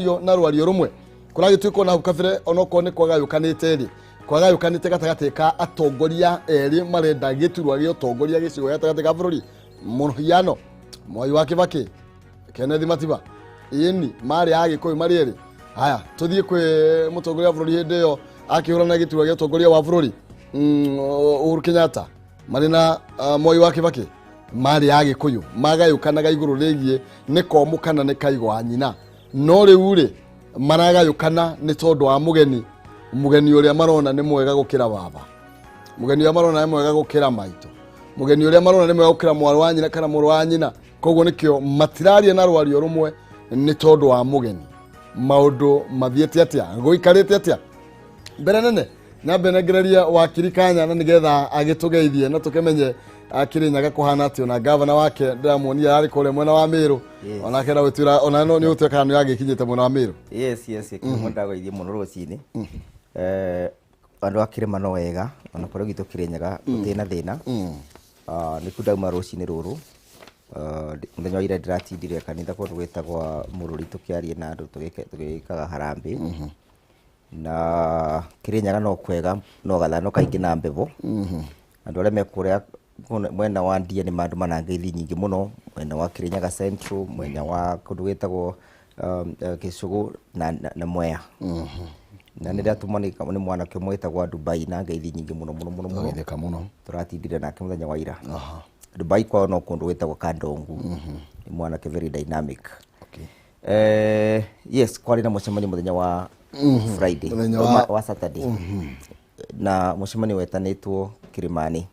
yo na rwari Urumwe kuragi twiko na ukafire onoko ne kwagayukanite ri kwagayukanite gateka atongoria eri marenda giturwa gyo tongoria gicigo gatagate ka bururi muhiyano moyi wake bake Kenneth Matiba yeni mari age koyi mari eri haya tuthie kwe mutongoria bururi hinde yo akihurana giturwa gyo tongoria wa bururi Uhuru Kenyatta marina moyi wake bake mari age koyo magayukanaga iguru regie ne komukana ne kaigo anyina no riure maragayukana ni tondu wa mugeni uria marona ni mwega gukira baba mugeni uria marona ni mwega gukira maito mugeni uria marona ni mwega gukira mwaru wa nyina kana muru wa nyina koguo nikio matirarie na rwari Urumwe ni tondu wa mugeni maundu mathiete atia guikarite atia mbere nene na benegereria wa kirikanya na nigetha agitugeithie na tukemenye Kirinyaga kuhana ati ona governor wake ndamuonia ari kule mwena wa Miru ona kera wetira ona no ni utweka no yagikinyite mwena wa Miru yes kimonda goithie muno rucini andu akirima no wega ona kore gitu Kirinyaga utina thina ni kudauma rucini ruru muthenya ira ndiratindire kanitha kundu gwitagwa Mururi tukiarie na andu tugikaga harambe na Kirinyaga no kwega no gathano kaingi na mbevo andu aria mekuria mwena wa ndia ni mandu manangeithi nyingi muno mwena wa Kirinyaga Central mwena wa kundu gwitagwo Kisugu na Mwea na nira tumani ni mwana ke mwetagwa Dubai na ngeithi nyingi muno turatindire nake muthenya wa ira Dubai kwa no kundu gwitagwo Kandongu ni mwana ke very dynamic yes kwari na mucemani muthenya wa Friday wa Saturday na mucemani wetanitwo Kirimani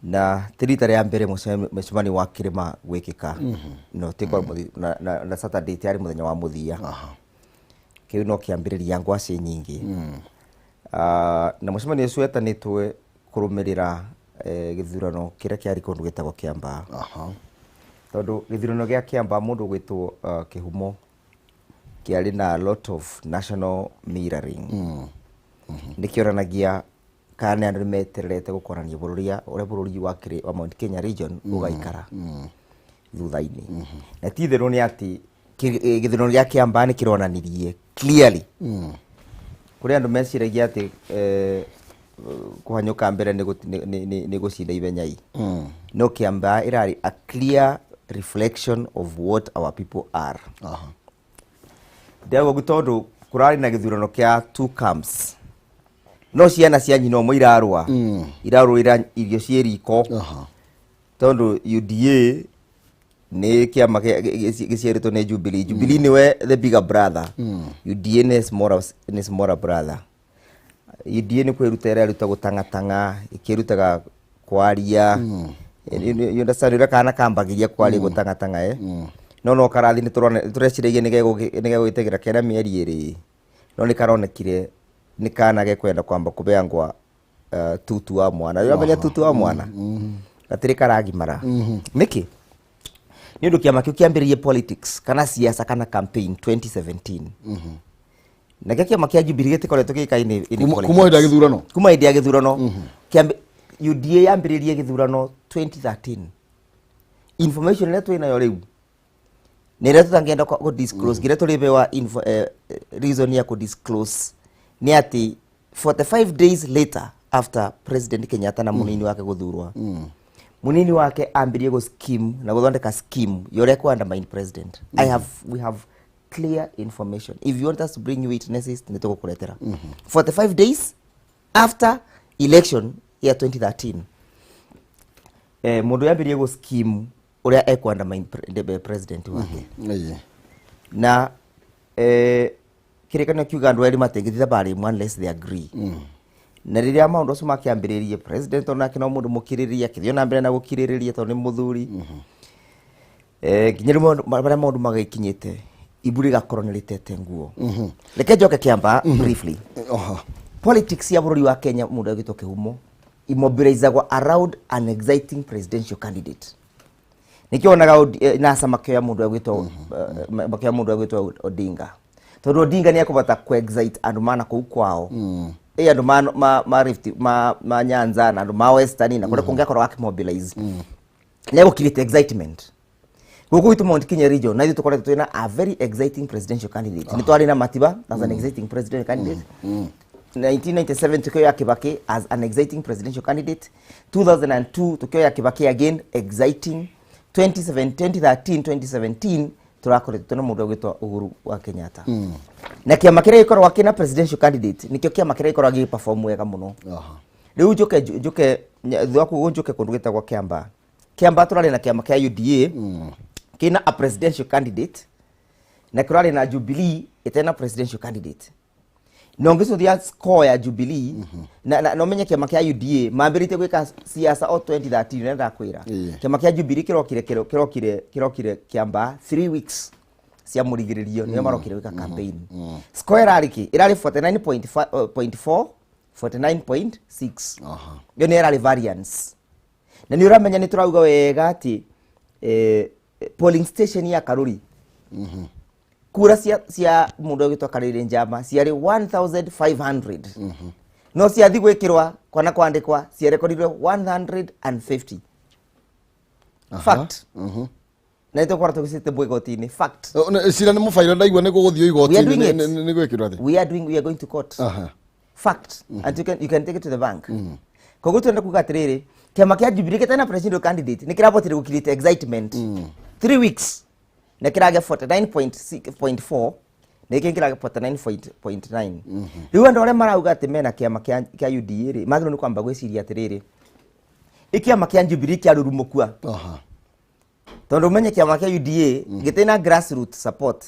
na tirita ya mbere mucemani wa Kirima gwikika no tikwa na Saturday tiari muthenya wa muthia kiu no kiambiriria ngwasi nyingi na mucemani ucio wetanitwe kurumirira githurano kiria kiari kundu gitagwo Kiamba tondu githurano gia Kiamba mundu gwitwo Kihumo kiari na a lot of national mirroring nikioranagia kana andu metererete gukorania bururia ore bururi wa Mount Kenya region ugaikara thuthaini na tithero ni ati githurano gia Kiamba ni kironanirie clearly kuri andu meciragia ati kuhanyuka mbere ni gucinda ibenyai no Kiamba irari a clear reflection of what our people are dago gutondu kurari na githurano kia two camps no ciana cia nyino mo irarwa ira irio cieriko tondu UDA ne kiama gicierito ne Jubilee niwe the bigger brother UDA ne smaller brother UDA ni kwirutera ruta gutangatanga ikirutaga kwaria you understand ira kana kambagiria kwaria gutangatanga no karathi ni tureciregie nige gwitegera kena mieri iri no ni karonekire ni kana gekwenda kwamba kubeangwa tutu wa mwana yo amenya tutu wa mwana gatiri karagimara niki ni ndu kiama kiambiririe politics kana siasa kana campaign 2017 na kiama kia Jubilee tikoretwo gikaine politics kuma idia githurano kiambe UDA yambiririe githurano 2013 information neto inayo riu nire tutangenda ku disclose gire turibewa reason ya ku disclose ni ati 45 days later after President Kenyatta na munini wake guthurwa munini wake ambirie go scheme na guthondeka scheme yore ku undermine president we have clear information if you want us to bring you witnesses nitukukuretera 45 days after election ya 2013 mundu ambirie go scheme uria eku undermine president wake na kirikana kiuga andu eri matengithia bari unless they agree na riria maundu acio makiambiririe president ona kino mundu mukiriria kithio na mbere na gukiririria tondu ni muthuri nginyiri bara maundu magaikinyite iburi gakorwo ni ritete nguo reke njoke Kiamba briefly politics ya bururi wa Kenya mundu agitwo Kihumo immobilizagwa around an exciting presidential candidate nikionaga na samakio ya mundu agitwo makio mundu agitwo Odinga tondu Odinga ni akubata ku excite andu mana ku kwao andu ma Rift ma Nyanza na andu ma Western na kule kungekorwo akimobilize lego kilite excitement Guku itu Mount Kenya region na itu tukore tuina a very exciting presidential candidate. Ni twari na Matiba as an exciting presidential candidate. 1997 tukioya Kibaki as an exciting presidential candidate. 2002 tukioya Kibaki again exciting. 2013 2017 turakore tutona mundu gwitwa Uhuru wa Kenyatta. Na kiama kiria ikorwa kina presidential candidate nikio kiama kiria ikorwa gi perform wega muno. Riu njuke thwaku njuke kundu gitagwa Kiamba turari na kiama kia UDA kina a presidential candidate na kurari na Jubilee itena presidential candidate. Nongiso dia score ya Jubilee na no menye kiama kia UDA mambirite gwika siasa o 2013 nenda kwira. Kiama kia Jubilee kirokire Kiamba 3 weeks cia murigiririo ni marokire gwika campaign. Score irari 49.4 49.6. Yo ni irari variance. Na ni uramenya ni turauga wega ati polling station ya Karuri kura cia mundu gitwa Karire Njama ciari 1500 no cia thi gwikirwa kwana kwandikwa cia rekordirwe 150 fact na ito kwarto gisite bwegotini fact sira ni mufairo ndaigwa ni guguthio igotini ni gwikirwa thi we are going to court fact and you can take it to the bank koguo twenda kuga atiriri kiama kia Jubilee kitana presidential candidate ni kirabotire gukirite excitement 3 weeks na kirage 49.4 na kirage 49.9 riu andu aria marauga ati mena kiama kia UDA ri magiro ni kwamba gwiciria atiriri ikiama kia Jubilee kia rurumukua tondu menye kiama kia UDA gitena grassroots support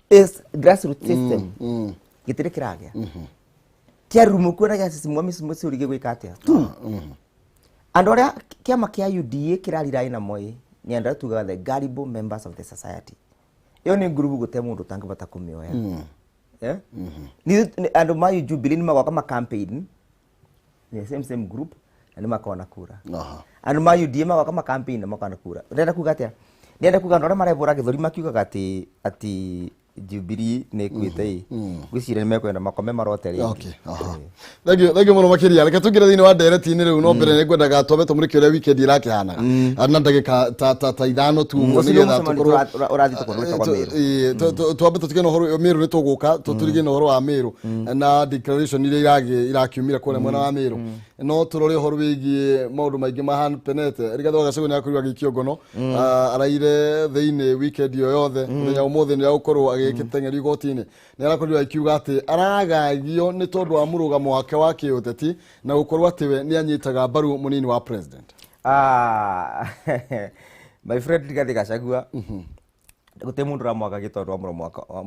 is grassroots system gitire kirage kia rurumukua na kia sisimwa misimusi urige gwika atia andu aria kiama kia UDA kirarirai na moi ni andu tuga the gullible members of the society. Yo ni group gute mundu tangibata kumioya. Ni andu ma Jubilee ni magwa kama campaign ni same group na ni makona kura. Andu ma UDA magwa kama campaign na makona kura. Ndenda kuga atia? Ndenda kuga andu aria marebora githori makiuga ati Jubilee ne kwite gwicire ni mekwenda makome maroteri. Okay. Thagi muno makiria reke tugira thini wa direct ni riu no mbere ni ngwendaga twabe tumurike uri weekend irakihanaga ana ndagika ta ithano tu nigetha tukorwo urathi tukorwo kwa Meru twabe tutige no horo Meru ni tuguka tuturige no horo wa Meru na declaration ile irakiumira kore mwena wa Meru no turore horo wigie maundu maingi mahan penete rigatho gacego ni akuriwa gikiongono araire thini weekend yo yothe muthenya umuthi ni gukorwo agikitengeri gotini ni arakorwo akiuga ati aragagio ni tondu wa murugamo wake wa kiuteti na gukorwo ati we ni anyitaga mbaru munini wa president. My friend Rigathi Gachagua gute mundu ramwaka gitondu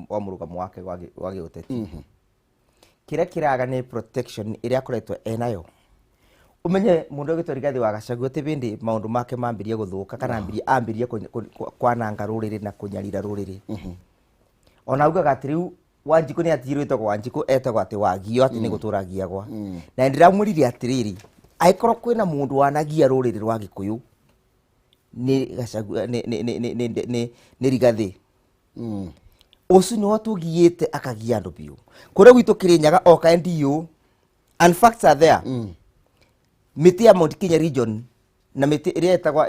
wa murugamo wake wa giuteti kira kiraga ni protection iria akoretwo enayo umenye mundu gitwa Rigathi wa Gachagua te bindi maundu make mambirie guthuka kana ambirie kwananga ruriri na kunyarira ruriri ona ugaga atiriu Wanjiku ni atirwite kwa Wanjiku etagwo ati wagio ati ni guturagia gwa na ndiramurire atiriri aikorwo kwina mundu wanagia ruriri rwa Gikuyu ni Gachagua ni Rigathi usu ni watu giete akagia andu biu kure gwitu Kirinyaga oka ndio and facts are there miti ya Mount Kenya region na miti iria etagwa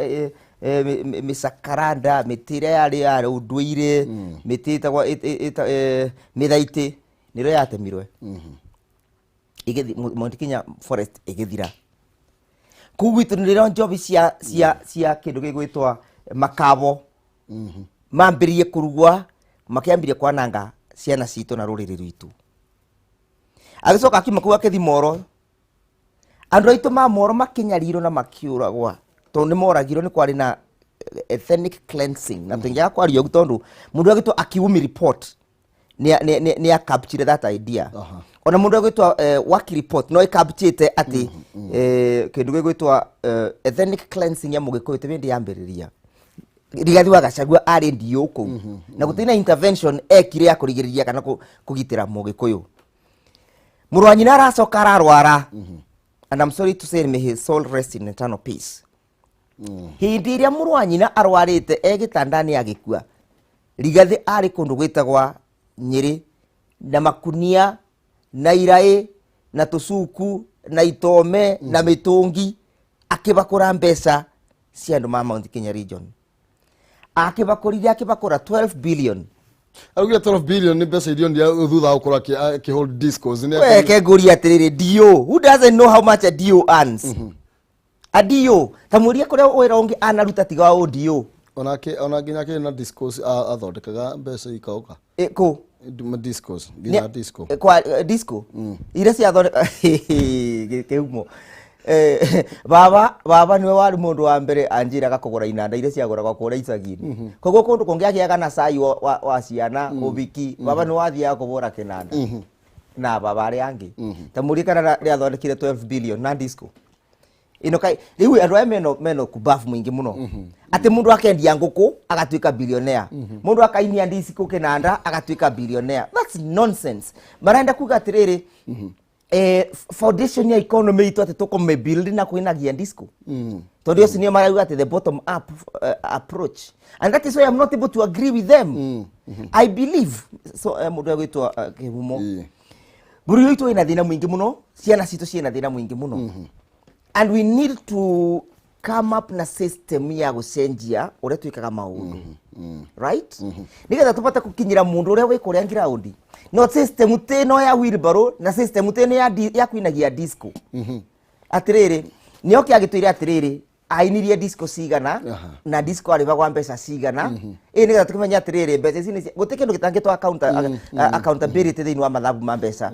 misakaranda miti iria ya unduire miti etagwa mithaiti niro yatemirwe igethi Mount Kenya forest igithira kugwitu niro njobi cia kindu gigwitwa makabo mambirie kurugwa makiambirie kwananga ciana citu na ruriri rwitu agicoka akimakuwa Kithimoro andu aitu mamoro makinyariro na makiuragwa tondu moragiro ni kwari na ethnic cleansing na tingia kwari yo tondu mundu agitwa akiumi report ni capture that idea ona mundu agitwa waki report no capture ati kindu gigwitwa ethnic cleansing ya Mugikuyu tibindi yambiriria Rigathi wa Gachagua ari ndio ku na gutina intervention ekire ya kurigiriria kana kugitira Mugikuyu murwanyina aracoka ararwara and I'm sorry to say may his soul rest in eternal peace hindi iria murwanyina arwarite egitandani agikua Rigathi ari kundu gwitagwa Nyeri na Makunia na Irai na Tusuku na Itome na Mitungi akibakura mbeca cia andu ma Mount Kenya region akibakora 12 billion. Arugira 12 billion ni pesa irio ndia thutha ukora ki hold discos ni weke nguri atiriri dio, who doesn't know how much a dio earns? A dio tamuria kuria wira ungi anaruta tiga wa dio ona nginya ke na discos athondekaga mbeca ikauka ko discos nginya disco kwa disco ire cia thondeka keumo baba niwe wari mundu wa mbere anjiraga kugura inanda ire cia gura kwa icagini koguo kundu kungiagiaga na cai wa ciana ubiki baba ni wathiaga kubura kinanda na baba ari angi tamuria kana ria thondekire 12 billion na disco ino kai riu andu aya meno kubafu mwingi muno ati mundu akendia nguku agatuika billionaire mundu akainia disco kinanda agatuika billionaire. That's nonsense. Marenda kuga atiriri foundation ya economy itu ati tuko build na kuinagia disco tondu cio nio marauga ati the bottom up approach, and that is why I'm not able to agree with them. I believe so mundu agwitwa kihumo buru itu ina thina mwingi muno, ciana citu ciina thina mwingi muno and we need to come up na system ya gucenjia uria twikaga maundu right nigetha tupata kukinyira mundu uria wikuria ground, no system teno ya wheelbarrow na system teno ya kuinagia disco atiriri nio kiagitwire atiriri ainirie disco cigana na disco ari bagwa mbeca cigana nigetha tukimenya atiriri mbeca ici guti kindu gitangitwa accountability thiini wa mathabu ma mbeca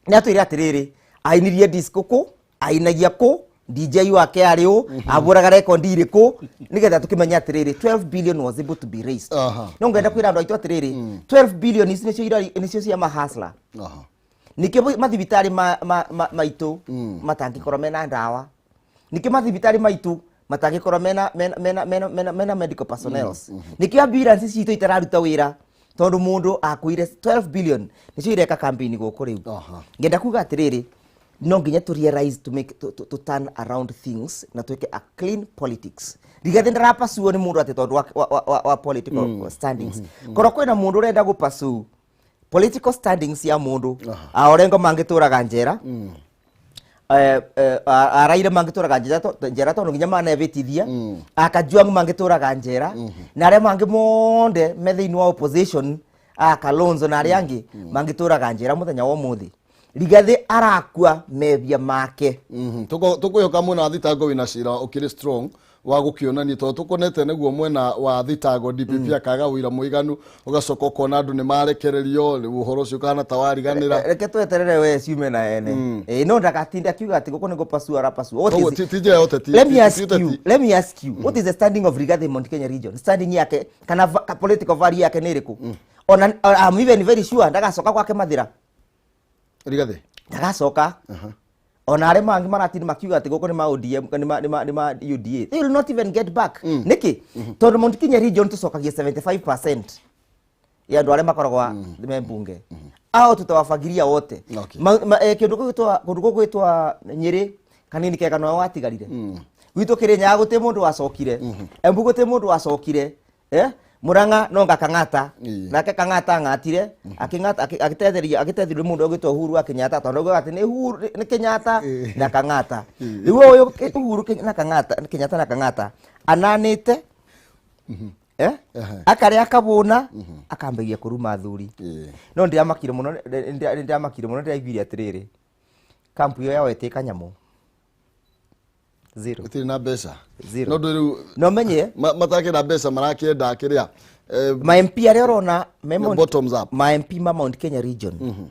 ni atwire atiriri ainirie disco ku ainagia ku DJ wake ario aburaga record iriku nigetha tukimenya atiriri 12 billion was able to be raised. No ngenda kwira andu aitu atiriri 12 billion nicio cia mahasla nikio mathibitari maitu matangikora mena ndawa, nikio mathibitari maitu matangikora mena medical personnels, nikio ambulance citu itararuta wira tondu mundu akuire 12 billion nicio ireka campaign guku riu. Ngenda kuga atiriri no nginya to realize to turn around things na tuweke a clean politics rigathe ndarapasuo ni mundu ati tondu wa political standings koro kwina mundu urenda gupasu political standings ya mundu aorengo mangituraga njera araire mangituraga njera tondu nginya manebitithia akajuang mangituraga njera na aria mangi monde metheini wa opposition Kalonzo na aria angi mangituraga njera muthenya wa muthi rigathe arakua mebia make tukuyoka mwena thitango wina cira ukiri strong wa gukionania to tukonete neguo mwena wa thitango DPP akaga wira muiganu ugacoka ukona andu ni marekererio riu uhoro ucio kana tawariganira reke tweterere we ciume na ene no ndagatinda akiuga ati guko nigo pasua rapasu let me ask you what is the standing of Rigathi Mount Kenya region? Standing yake kana political value yake ni riku I'm even very sure ndagacoka kwake mathira Rigathi ndagacoka ona are mangi maratini makiuga ati guko ni ma ODM ni ma UDA, they will not even get back niki tondu Mount Kenya region tucokagia 75% ya andu are makoragwa membunge ao tutawafagiria wote kindu gwitwa Nyeri kanini kega no watigarire gwitu Kirinya guti mundu wacokire Embu guti mundu wacokire Muranga no ngakangata nake kangata ngatire agitetheria mundu ogitwa Uhuru Kenyatta tondu ati ni Uhuru ni Kenyatta na kangata riu uyu Uhuru na kangata Kenyatta na kangata ananite akari akabuna akambegia kuruma thuri no ndiamakire muno ndiaiguire atiriri kampu yo yawe ite kanyamu zero itiri na mbeca zero no ndu no menye matake na mbeca marakienda akiria my MP ari orona bottoms up my MP ma Mount Kenya region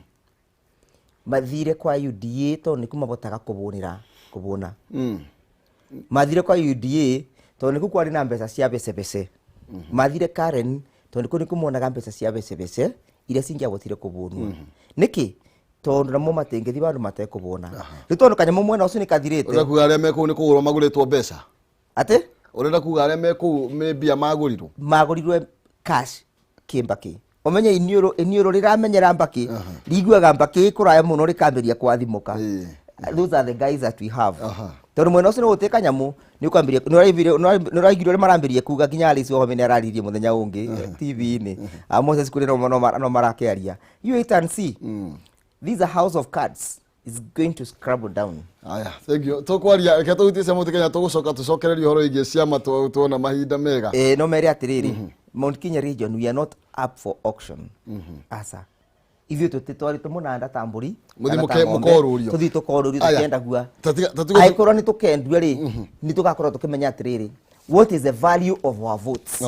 mathire kwa UDA to ni kumabotaga kubuna mathire kwa UDA to ni kukwari na mbeca cia becebece mathire Karen to ni kumuonaga mbeca cia becebece iria cingiabotire kubunwa niki tondu namo matengethi bandu matekubona ri tondu kanyamu mwena ucio ni kathirite urenda kuga aria meku ni kugurwa maguritwo mbeca ati urenda kuga aria meku mbia magurirwe cash kimbaki omenye iniuro riramenyera mbaki riguaga mbaki kuraya muno rikambiria kwathimuka those are the guys that we have tondu mwena ucio ni gutika nyamu ni ukambiria no raigiro marambirie kuga kinya Alice Wahome ni araririe muthenya ungi TV ni Moses kuri no marakiaria you wait and see. These are house of cards. is going to scrabble down. Aya, thank you. Tukwaria reke tugutise Mount Kenya tugucoka tucokereria horo igi ciama tuona mahinda mega. No mere atiriri. Mount Kenya region, we are not up for auction. Asa. Ithuĩ tũtitwarĩtwo mũnanda ta mbũri mũkorurio tũthiĩ tũkorurio tũkĩenda gua angĩkorwo nĩ tũkendua rĩ nĩ tũgakorwo tũkĩmenya atĩrĩrĩ what is the value of our votes.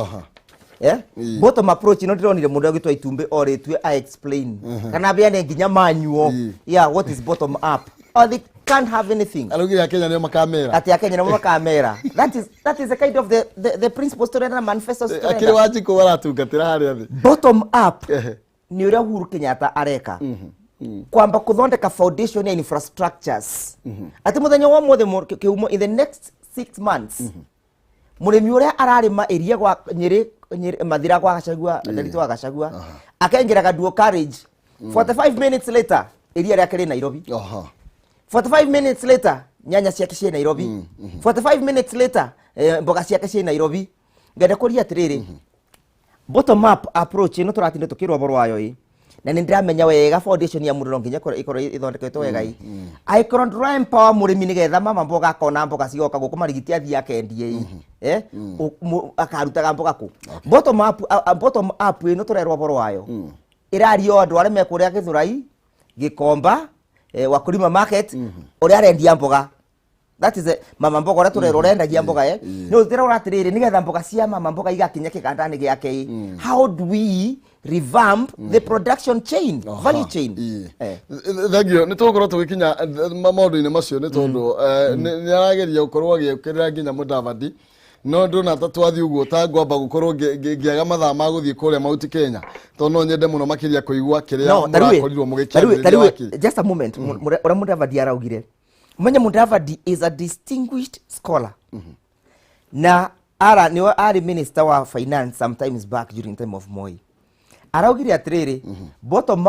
Bottom approach no ndironire mũndũ agĩtwa itumbĩ orĩtue I explain kana beane nginya manyuo what is bottom up or they can't have anything. Arugire Akenya nĩo makamera ati Akenya nĩo makamera. That is the kind of the principles to the manifesto. Akiri wajiko waratungatĩra harĩa thĩ bottom up ni uria Uhuru Kenyatta areka kwamba kuthondeka foundation ya infrastructures ati muthenya wa mothe kiumo in the next 6 months murimi uria ararima area gwa Nyeri Mathira gwa Gachagua Nderitu wa Gachagua akaingiraga dual carriage 45 minutes later area ria kiri Nairobi 45 minutes later nyanya ciake cie Nairobi 45 minutes later mboga ciake cie Nairobi ngenda kuria atiriri bottom up approach no turatinde tukirwa boro wayo na nindiramenya wega foundation ya mundu nginya ikoro ithondeketwo wega I can empower murimi nigetha mama mboga akona mboga cioka guku marigiti athi akendie akarutaga mboga ku bottom up no turerwa boro wayo irario andu arĩa mekuria Githurai Gikomba Wakulima market uria arendia mboga. That is mama mboga ora turero rendagia mboga no thira uratiriri nigetha mboga cia mama mboga igakinya kigandani giake how do we revamp the production chain value chain. Thank you. Nitukorwo tugikinya maundu-ini macio ni tondu ni arageria gukorwo agikirira nginya Mudavadi no ndona tatwathi uguo ta ngwamba gukorwo ngiaga mathaa ma guthii kuria Mount Kenya tondu no nyende muno makiria kuigua kiria murakorirwo mugikiria. Just a moment ora Mudavadi araugire Mwenye Mudavadi is a distinguished scholar. Na ari minister wa finance sometimes back during time of Moi. Araugiri atiriri bottom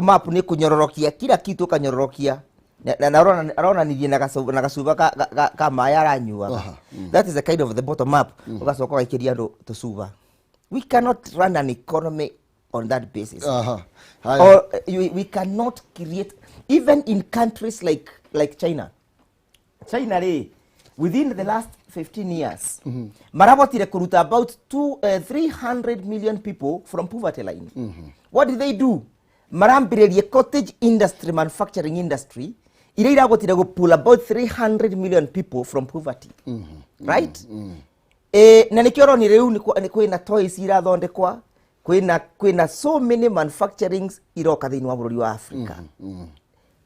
up ni kunyororokia kila kitu kanyororokia na arona nithie na gacuba ka maya aranyua. That is the kind of the bottom up. Ugacoka waikiria andu tucuba. We cannot run an economy on that basis. Or we cannot create even in countries like China. China within the last 15 years marabotire kuruta about 300 million people from poverty line. What did they do? Marambirerie cottage industry, manufacturing industry ira iragotire go pull about 300 million people from poverty. Right? Na nikiro ni riu ni kwina toys ira thondekwa kwina so many manufacturings iroka thini wa bururi wa Africa.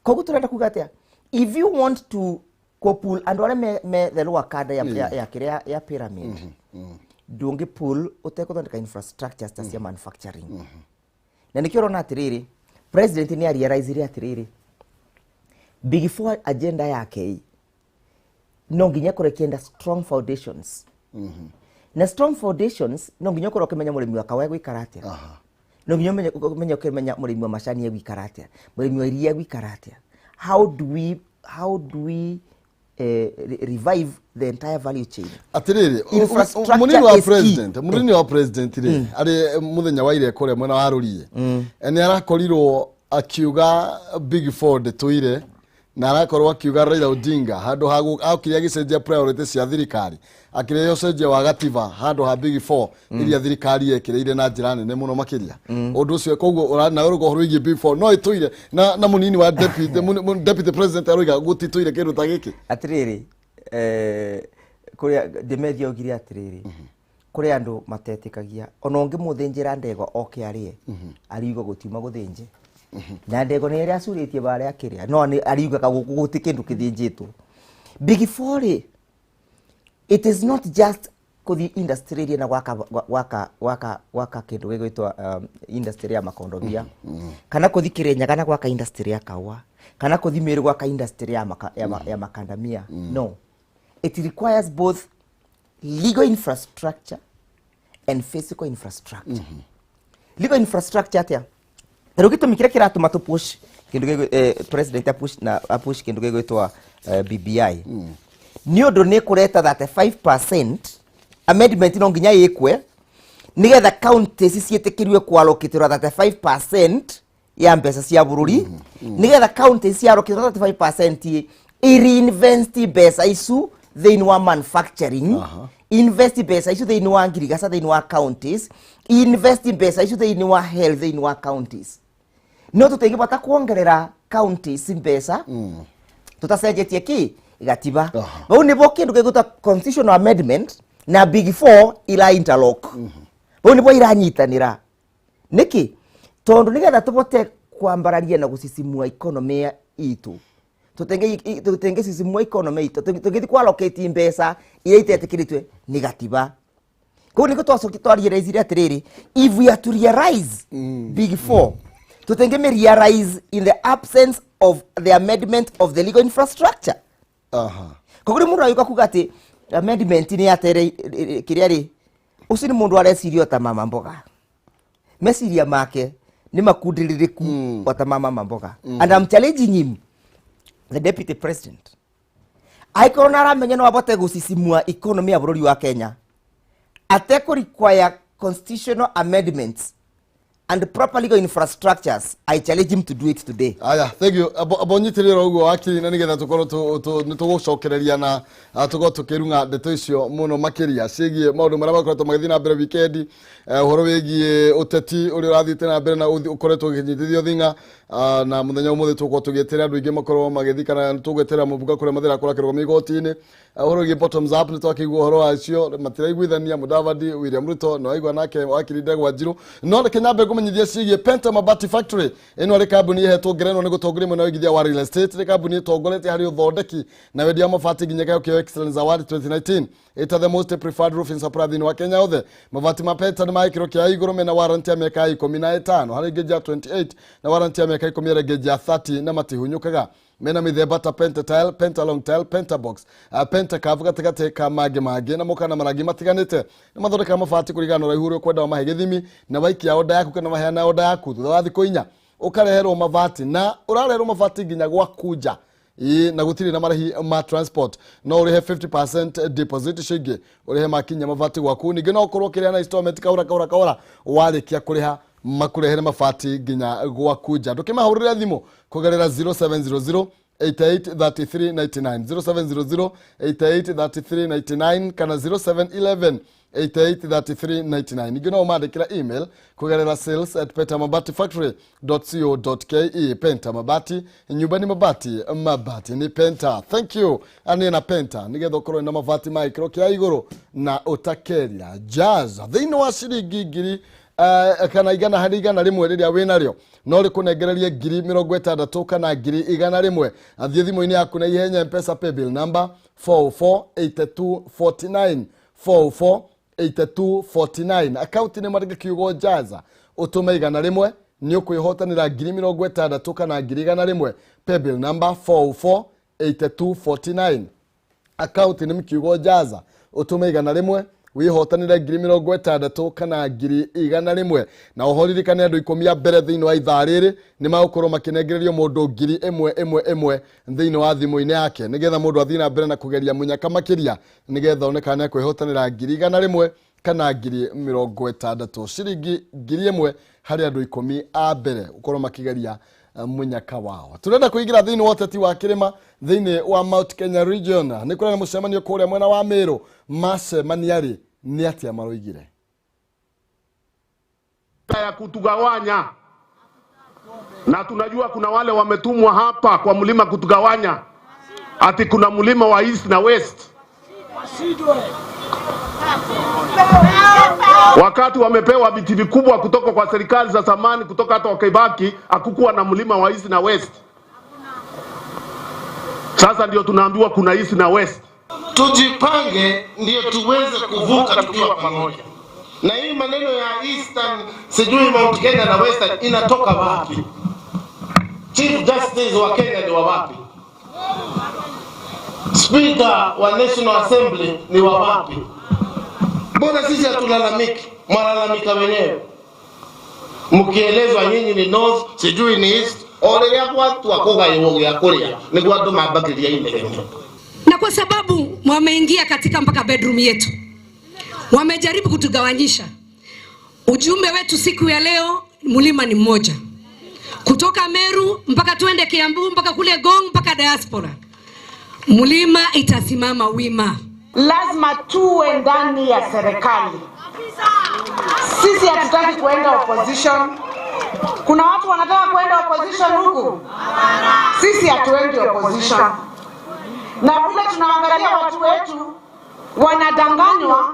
Kogu turenda kuga atia if you want to pull and wale me the lower cadre ya pyramid donge pull utekuthondeka infrastructure cia manufacturing. Na nikiro na atiriri president ni realize atiriri big four agenda yake no nginya kurekienda strong foundations. Na strong foundations no nginya koro kemenya murimi wa kawa gwikaratia no nginya kemenya murimi wa macani gwikaratia murimi wa iria gwikaratia. How do we revive the entire value chain? Atiriri munini wa president ri ari muthenya wa ire kore mwena wa Ruriri eni arakorirwo akiuga big four de toire na arakorwo akiuga Raila Odinga handu hakiria gicenjia priority cia thirikari akiria ucenjia wa gatiba handu ha big four iria thirikari yekireire na njira nene muno makiria undu ucio koguo na urugo horo big four no ituire na munini wa deputy president aroiga gutituire kindu ta giki. Atiriri kuria Demethi ogiria atiriri kuria andu matetikagia ona ungi muthinjira ndego oke arie ariuga gutiuma guthinje na ndego ni ria acuritie bare akiria no ariuga guku guti kindu kithinjitwo big four. It is not just kuthi industry na waka kindu gigwitwa industry ya makondobia kana kuthi Kirenya kana gwaka industry ya kawa kana kuthi Meru gwaka industry ya makandamia. No, it requires both legal infrastructure and physical infrastructure. Legal infrastructure atia rugito mikira kiratuma to push kindu president push kindu gigwitwa BBI ni undu ni kureta 35% amendment no nginya yikwe nigetha counties ciitikirwe kuallocatewa 35% ya mpesa cia bururi nigetha county cia ro 35% reinvest mbeca icu thĩinĩ wa manufacturing invest mbeca icu thĩinĩ wa ngirigaca thĩinĩ wa counties invest mbeca icu thĩinĩ wa health thĩinĩ wa counties no tũtingĩbota kuongerera counties mbeca tutacenjetie ki igatiba bau nĩbo kĩndũ gĩgũta constitutional amendment na big four ira interlock bau nĩbo iranyitanĩra niki tondu nigetha tubote kwambararia na gusisimua economy itu tutenge sisimua economy itu tungithi kwa allocate mbeca iria itetekiritwe ni gatiba ko niko twacokitwarie reizire atiriri if we are to realize big four tutenge me realize in the absence of the amendment of the legal infrastructure koguri mundu ayuka kugati amendment ni atere kiria ri uci ni mundu arecirio ta mama mboga mesiria make ni makundiririku ta mama mboga and I'm challenging him, the deputy president, aikona aramenya no abote gusisimua economy ya bururi wa Kenya ateko require constitutional amendments and proper legal infrastructures. I challenge him to do it today. Aya, thank you. Abonyitirira ugo akiri na nigetha tukorwo nitugucokereria na tukorwo tukirunga ndeto icio muno makiria cigie maundu maria bakoretwo magithii na mbere weekend uhoro wigie uteti uri urathite na mbere na ukoretwo uginyithithio thinga na muthenya umuthi tukorwo tugieterera andu ingi makorwo magithii kana tugweterera mubuga kuria mathira kurakirwo migotini uhoro gi bottoms up nitwakigwa uhoro wacio matiraiguithania Mudavadi William Ruto no aigwa nake wakiri Ndegwa Njiru no Kenyambe gumenyithia cigie Penta Mabati Factory eno ari kambuni ihetwo ngerenwo ni gutongoria mwena wigithia wa real estate ni kambuni itongorete hari uthondeki na wendia mabati nginya kio excellence award 2019 it the most preferred roofing supplier in wa Kenya othe mabati ma Penta ni maikiro kia iguru mena warranty ya miaka 15 hari geja 28 na warranty ya miaka 10 geja 30 na matihunyukaga mena mithemba ta Penta tile, Penta long tile, Penta box, Penta curve gatigate ka mage na moka na maragi matiganite na mathondeka mabati kurigana na ihuru kwenda mahe githimi na waikia oda yaku kana maheana oda yaku thutha wa thikũ 4 ukareherwo mabati na urareherwo mabati nginya gwakuja na gutiri na marhi ma transport no urihe 50% deposit shige urihe makinya mabati gwaku ningi no ukorwo kiria na installment kaura warikia kuriha makurehere mabati nginya gwakuja ndukimahurira thimu kugerera 0700 883399 0700883399 kana 0711 883399 ningi no mandikira email kugerera sales@pentamabatifactory.co.ke Penta Mabati nyumbani mabati ni Penta. Thank you ani na Penta nigetha ukorwo na mabati maikiro kia iguru na utakeria jaza thini wa ciringi ngiri kana igana hari igana rimwe riria wina rio no rikunengererie 60,000 kana 100,000 athie thimu-ini yaku na ihenya mpesa paybill number 448249 448249 account ni marige kiugo jaza utume igana rimwe ni ukwihotanira 60,000 kana 100,000 paybill number 448249 account ni mkiugo jaza utume igana rimwe wihotanira 60,000 kana 100,000 na uhoririkane andu 10 mbere thiini wa ithaa riri ni magukorwo makinengererio mundu 1,000 thiini wa thimu-ini yake nigetha mundu athii na mbere na kugeria munyaka makiria nigetha onekane kwihotanira 100,000 kana 60,000 ciringi 1,000 hari andu 10 a mbere ukorwo makigeria munyaka wao. Turenda kuigira thiini wa uteti wa kirima thiini wa Mount Kenya region ni kuri na mucemanio kuria mwena wa Meru macemaniari ni atia maroigire ya kutugawanya na tunajua kuna wale wametumwa hapa kwa mlima kutugawanya ati kuna mlima wa east na west wakati wamepewa viti vikubwa kutoka kwa serikali za zamani kutoka hata wakaibaki hakukuwa na mlima wa east na west. Sasa ndio tunaambiwa kuna east na west. Tujipange ndio tuweze kuvuka tukiwa pamoja. Na hii maneno ya eastern sijui Mount Kenya na western inatoka wapi? Chief Justice wa Kenya ni wa wapi? Speaker wa National Assembly ni wa wapi? Mbona sisi hatulalamiki? Mwalalamika wenyewe. Mkielezwa nyinyi ni north, sijui ni east, ole ya watu wakoga yoga ya Korea. Ni watu mabagilia ile. Na kwa sababu wameingia katika mpaka bedroom yetu, wamejaribu kutugawanyisha. Ujumbe wetu siku ya leo, mlima ni mmoja. kutoka Meru mpaka tuende Kiambu mpaka kule Gong mpaka diaspora. Mlima itasimama wima. Lazima tuwe ndani ya serikali. Sisi hatutaki kuenda opposition. Kuna watu wanataka kuenda opposition huku. Sisi hatuendi opposition. Na kule tunaangalia watu wetu wanadanganywa,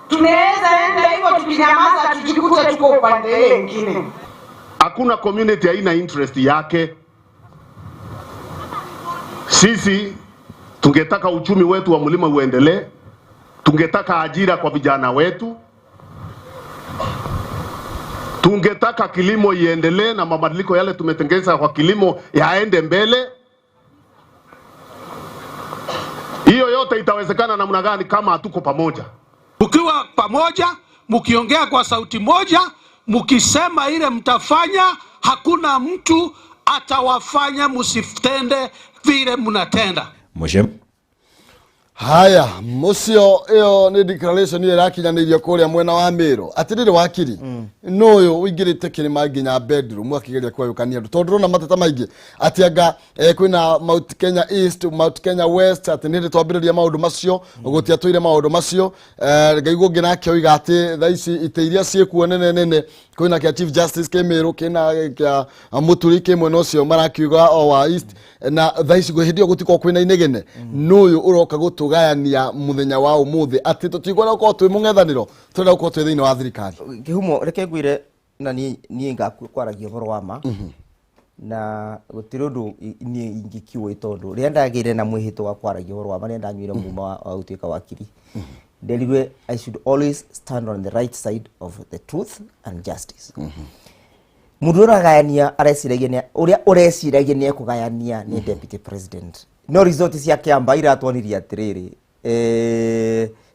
tunaweza enda hivyo tukinyamaza tujikute tuko upande mwingine. Hakuna community haina interest yake. Sisi tungetaka uchumi wetu wa mlima uendelee, tungetaka ajira kwa vijana wetu, tungetaka kilimo iendelee na mabadiliko yale tumetengeza kwa kilimo yaende mbele. Hiyo yote itawezekana namna gani kama hatuko pamoja? Ukiwa pamoja, mkiongea kwa sauti moja, mkisema ile mtafanya, hakuna mtu atawafanya msitende vile mnatenda. Mwisho. Haya, mucio iyo ni declaration ile yakinyanĩirio kũrĩa mwena wa Meru atirire wakiri noyo uingirite kirima nginya bedroom akigeria kwayukania andu tondu rona mateta maingi atianga kwina Mount Kenya East, Mount Kenya West atinire twambiriria maundu macio ugutia tuire maundu macio ngaigwo ngina kioiga ati thaici ite iria ciekuo nene kwina kia Chief Justice Kemeru kina kia Muturi kimwe no cio marakiuga o wa East na thaici guhindio gutiko kwina inegene noyo uroka gutugayania muthenya wa umuthi ati tutigwa ko twi mung'ethaniro turenda ko twi thiini wa thirikari kihumo reke ngwire na ni ngakwaragia horo wa ma na gutiri undu ni ingikiwe tondu ria ndagire na mwihito wa kwaragia horo wa ma nenda nywire muma wa utuika wakiri ndelirwe I should always stand on the right side of the truth and justice. Mundu uragayania areciragia uria ureciragia ni kugayania ni deputy president no result cia Kiamba iratwoniria atiriri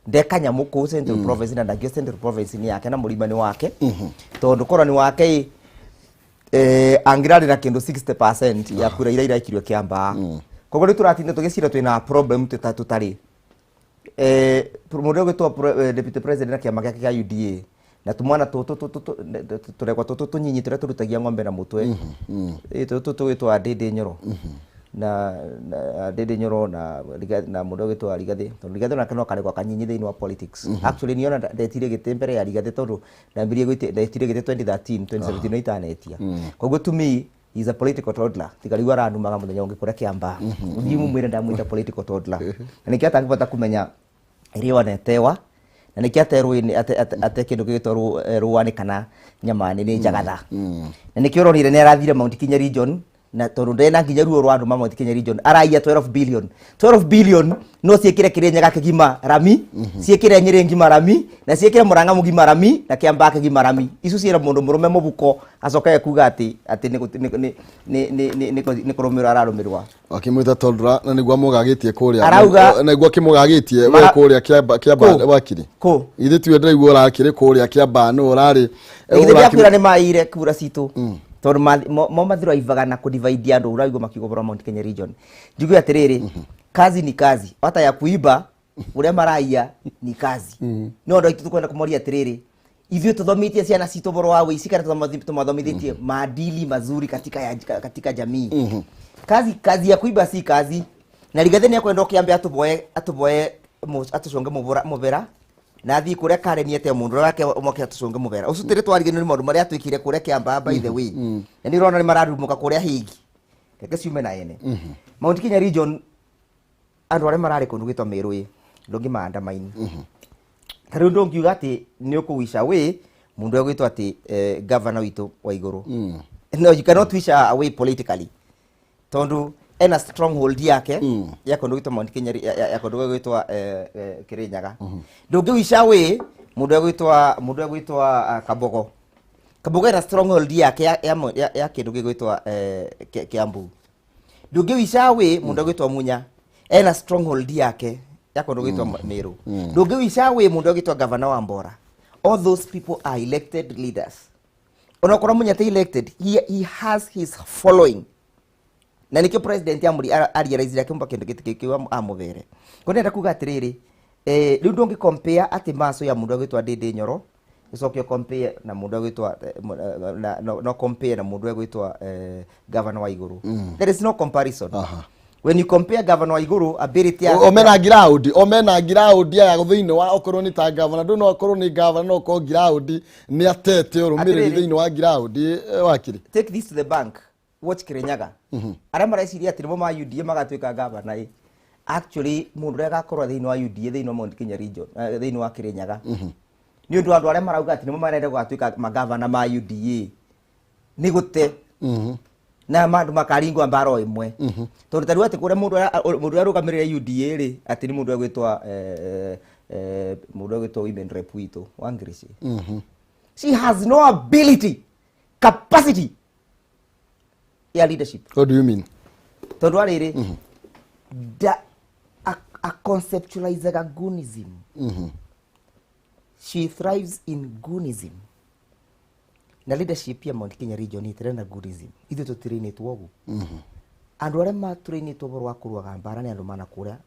ndekanya muku Central Province na ndagio Central Province ni yake na murimani wake tondu korani wake angirari na kindu 60% ya kura ira ikirwe Kiamba koguo turatinda tugicira twina problem tutari mundu gwitwa deputy president na kiama gake kia UDA na tumwana turekwa tunyinyi turia turutagia ng'ombe na mutwe twitwa Dede Nyoro na Dede Nyoro na mundu gwitwa Rigathi tondu Rigathi na kana karekwa kanyinyi thiini wa politics actually niona ndetire gitembere ya Rigathi tondu ndambirie ndetire gite 2013 2017 no itanetia koguo to me is a political toddler tigariwa arandumaga muthenya ungi kuria Kiamba ndimu mwire ndamwita political toddler na nikiata ngivota kumenya iriwa netewa na nikiata ruini ate kindu gitoro ruani kana nyamani ni njagatha na nikiuronire ni arathire Mount Kenya region na tondu ndena nginya ruo rwa andu Mount Kenya region araia 12 billion no ciekire Kirinyaga kigima rami ciekire Nyeri ngima rami na ciekire Murang'a mugima rami na Kiamba kigima rami isu ciira mundu murume mubuko acoka kuga ati ni kurumira ararumirwa akimwita tondra na niguo mugagitie kuria na niguo kimugagitie we kuria Kiamba wakiri ko ithe tu ndiraigua urakiri kuria Kiamba no urari ithe ni maire kura citu tondu mo mathiro ivaga na kudivide andu uraigwa makigobora Mount Kenya region njugu atiriri kazi ni kazi hata ya kuiba uria maraia ni kazi no ndo tukwenda kumoria atiriri ithio tuthomitie ciana citu boro wa wici kana tumathomithitie maadili mazuri katika jamii kazi ya kuiba si kazi na Rigathi ni akwenda Kiambe atuboe atuconge mubera na thi kuria kareniete mundu wake moke atuconge mubera ucutire twarigene ni maundu maria atwikire kuria Kiamba by the way na ni rona ni mararumuka kuria higi reke ciume na ene Mount Kenya region andu aria marari kundu gitwa Meru ndungi maandamaini tari ndungiuga ati ni ukuwisha we mundu gwitwa ati governor witu wa iguru no you cannot wish away politically tondu ena stronghold yake ya kundu gitwa Mount Kenya ya kundu gwitwa Kirinyaga ndungiwisha we mundu gwitwa Kabogo ena stronghold yake ya kindu gwitwa Kiambu ndungiwisha we mundu gwitwa Munya ena stronghold yake ya kundu gwitwa Meru ndungiwisha we mundu gwitwa governor wa Mbora all those people are elected leaders onakora Munya te elected he has his following na nikio president amuri ariaraizira kimba kindu gitikiwa amuvere konenda kuga atiriri riu ndungi compare ati maso ya mundu gwitwa Dede Nyoro ucoke compare na mundu gwitwa no compare na mundu gwitwa governor wa iguru. There is no comparison. When you compare governor wa iguru ability ya omena ground ya thini wa okorwo ni ta governor ndu no okorwo ni governor no ko ground ni atete urumiriri thini wa ground wakiri. Take this to the bank. Watch Kirinyaga. Ara maraiciria ati nimo ma UDA magatuika governor. Actually mundu rega korwa thini wa UDA thini wa Mount Kenya region thini wa Kirinyaga. Ni undu andu aria marauga ati nimo marenda gwatuika magavana ma UDA. Ni gute. Na mandu makaringwa mbaro imwe. Tondu tariu ati kuria mundu arugamirira UDA ri ati ni mundu agwitwa women rep wito Wangirici. She has no ability, capacity ya leadership. What do you mean? Tondu ariri a conceptualizer goonism. She thrives in goonism. Na leadership ya Mount Kenya region itirena goonism. Ithu tutirainitwo ogu. Andu aria maturainitwo borwa kuruaga mbara ni andu mana kuria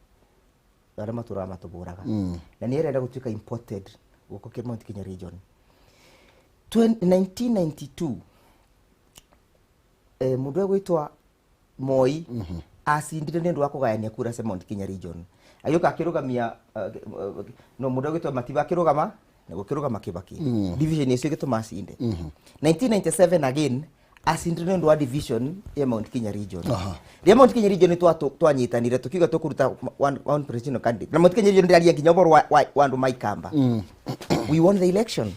aria matura matuburaga. Na ni erenda gutuika imported guko ke Mount Kenya region. 1992 mundu gwitwa Moi acindire ni ndu wa kugayania kura cia Mount Kenya region. Ayuka akirugamia no mundu gwitwa Matiba akirugama na gukirugama Kibaki. Division icio gituma acinde. 1997 again acindire ndu wa division ya Mount Kenya region. Ria Mount Kenya region twanyitanire tukiga tukuruta one presidential candidate. Na Mount Kenya region ndiaria nginya boro wa ndu maikamba. We won the election.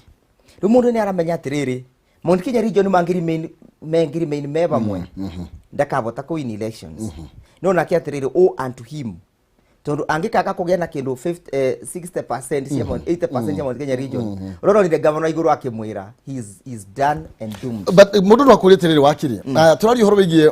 Rumundu ni aramenya atiriri Mount Kenya region mangiri main meba mwe. Ndakavota ku in elections. No na kiatiriri unto him. Tondu angikaka kugia na kindu 60% cia 80% ya Mount Kenya region. Roro ni the governor iguru akimwira he's done and doomed. But mundu no kuritiriri wakiri. Turari horo bigie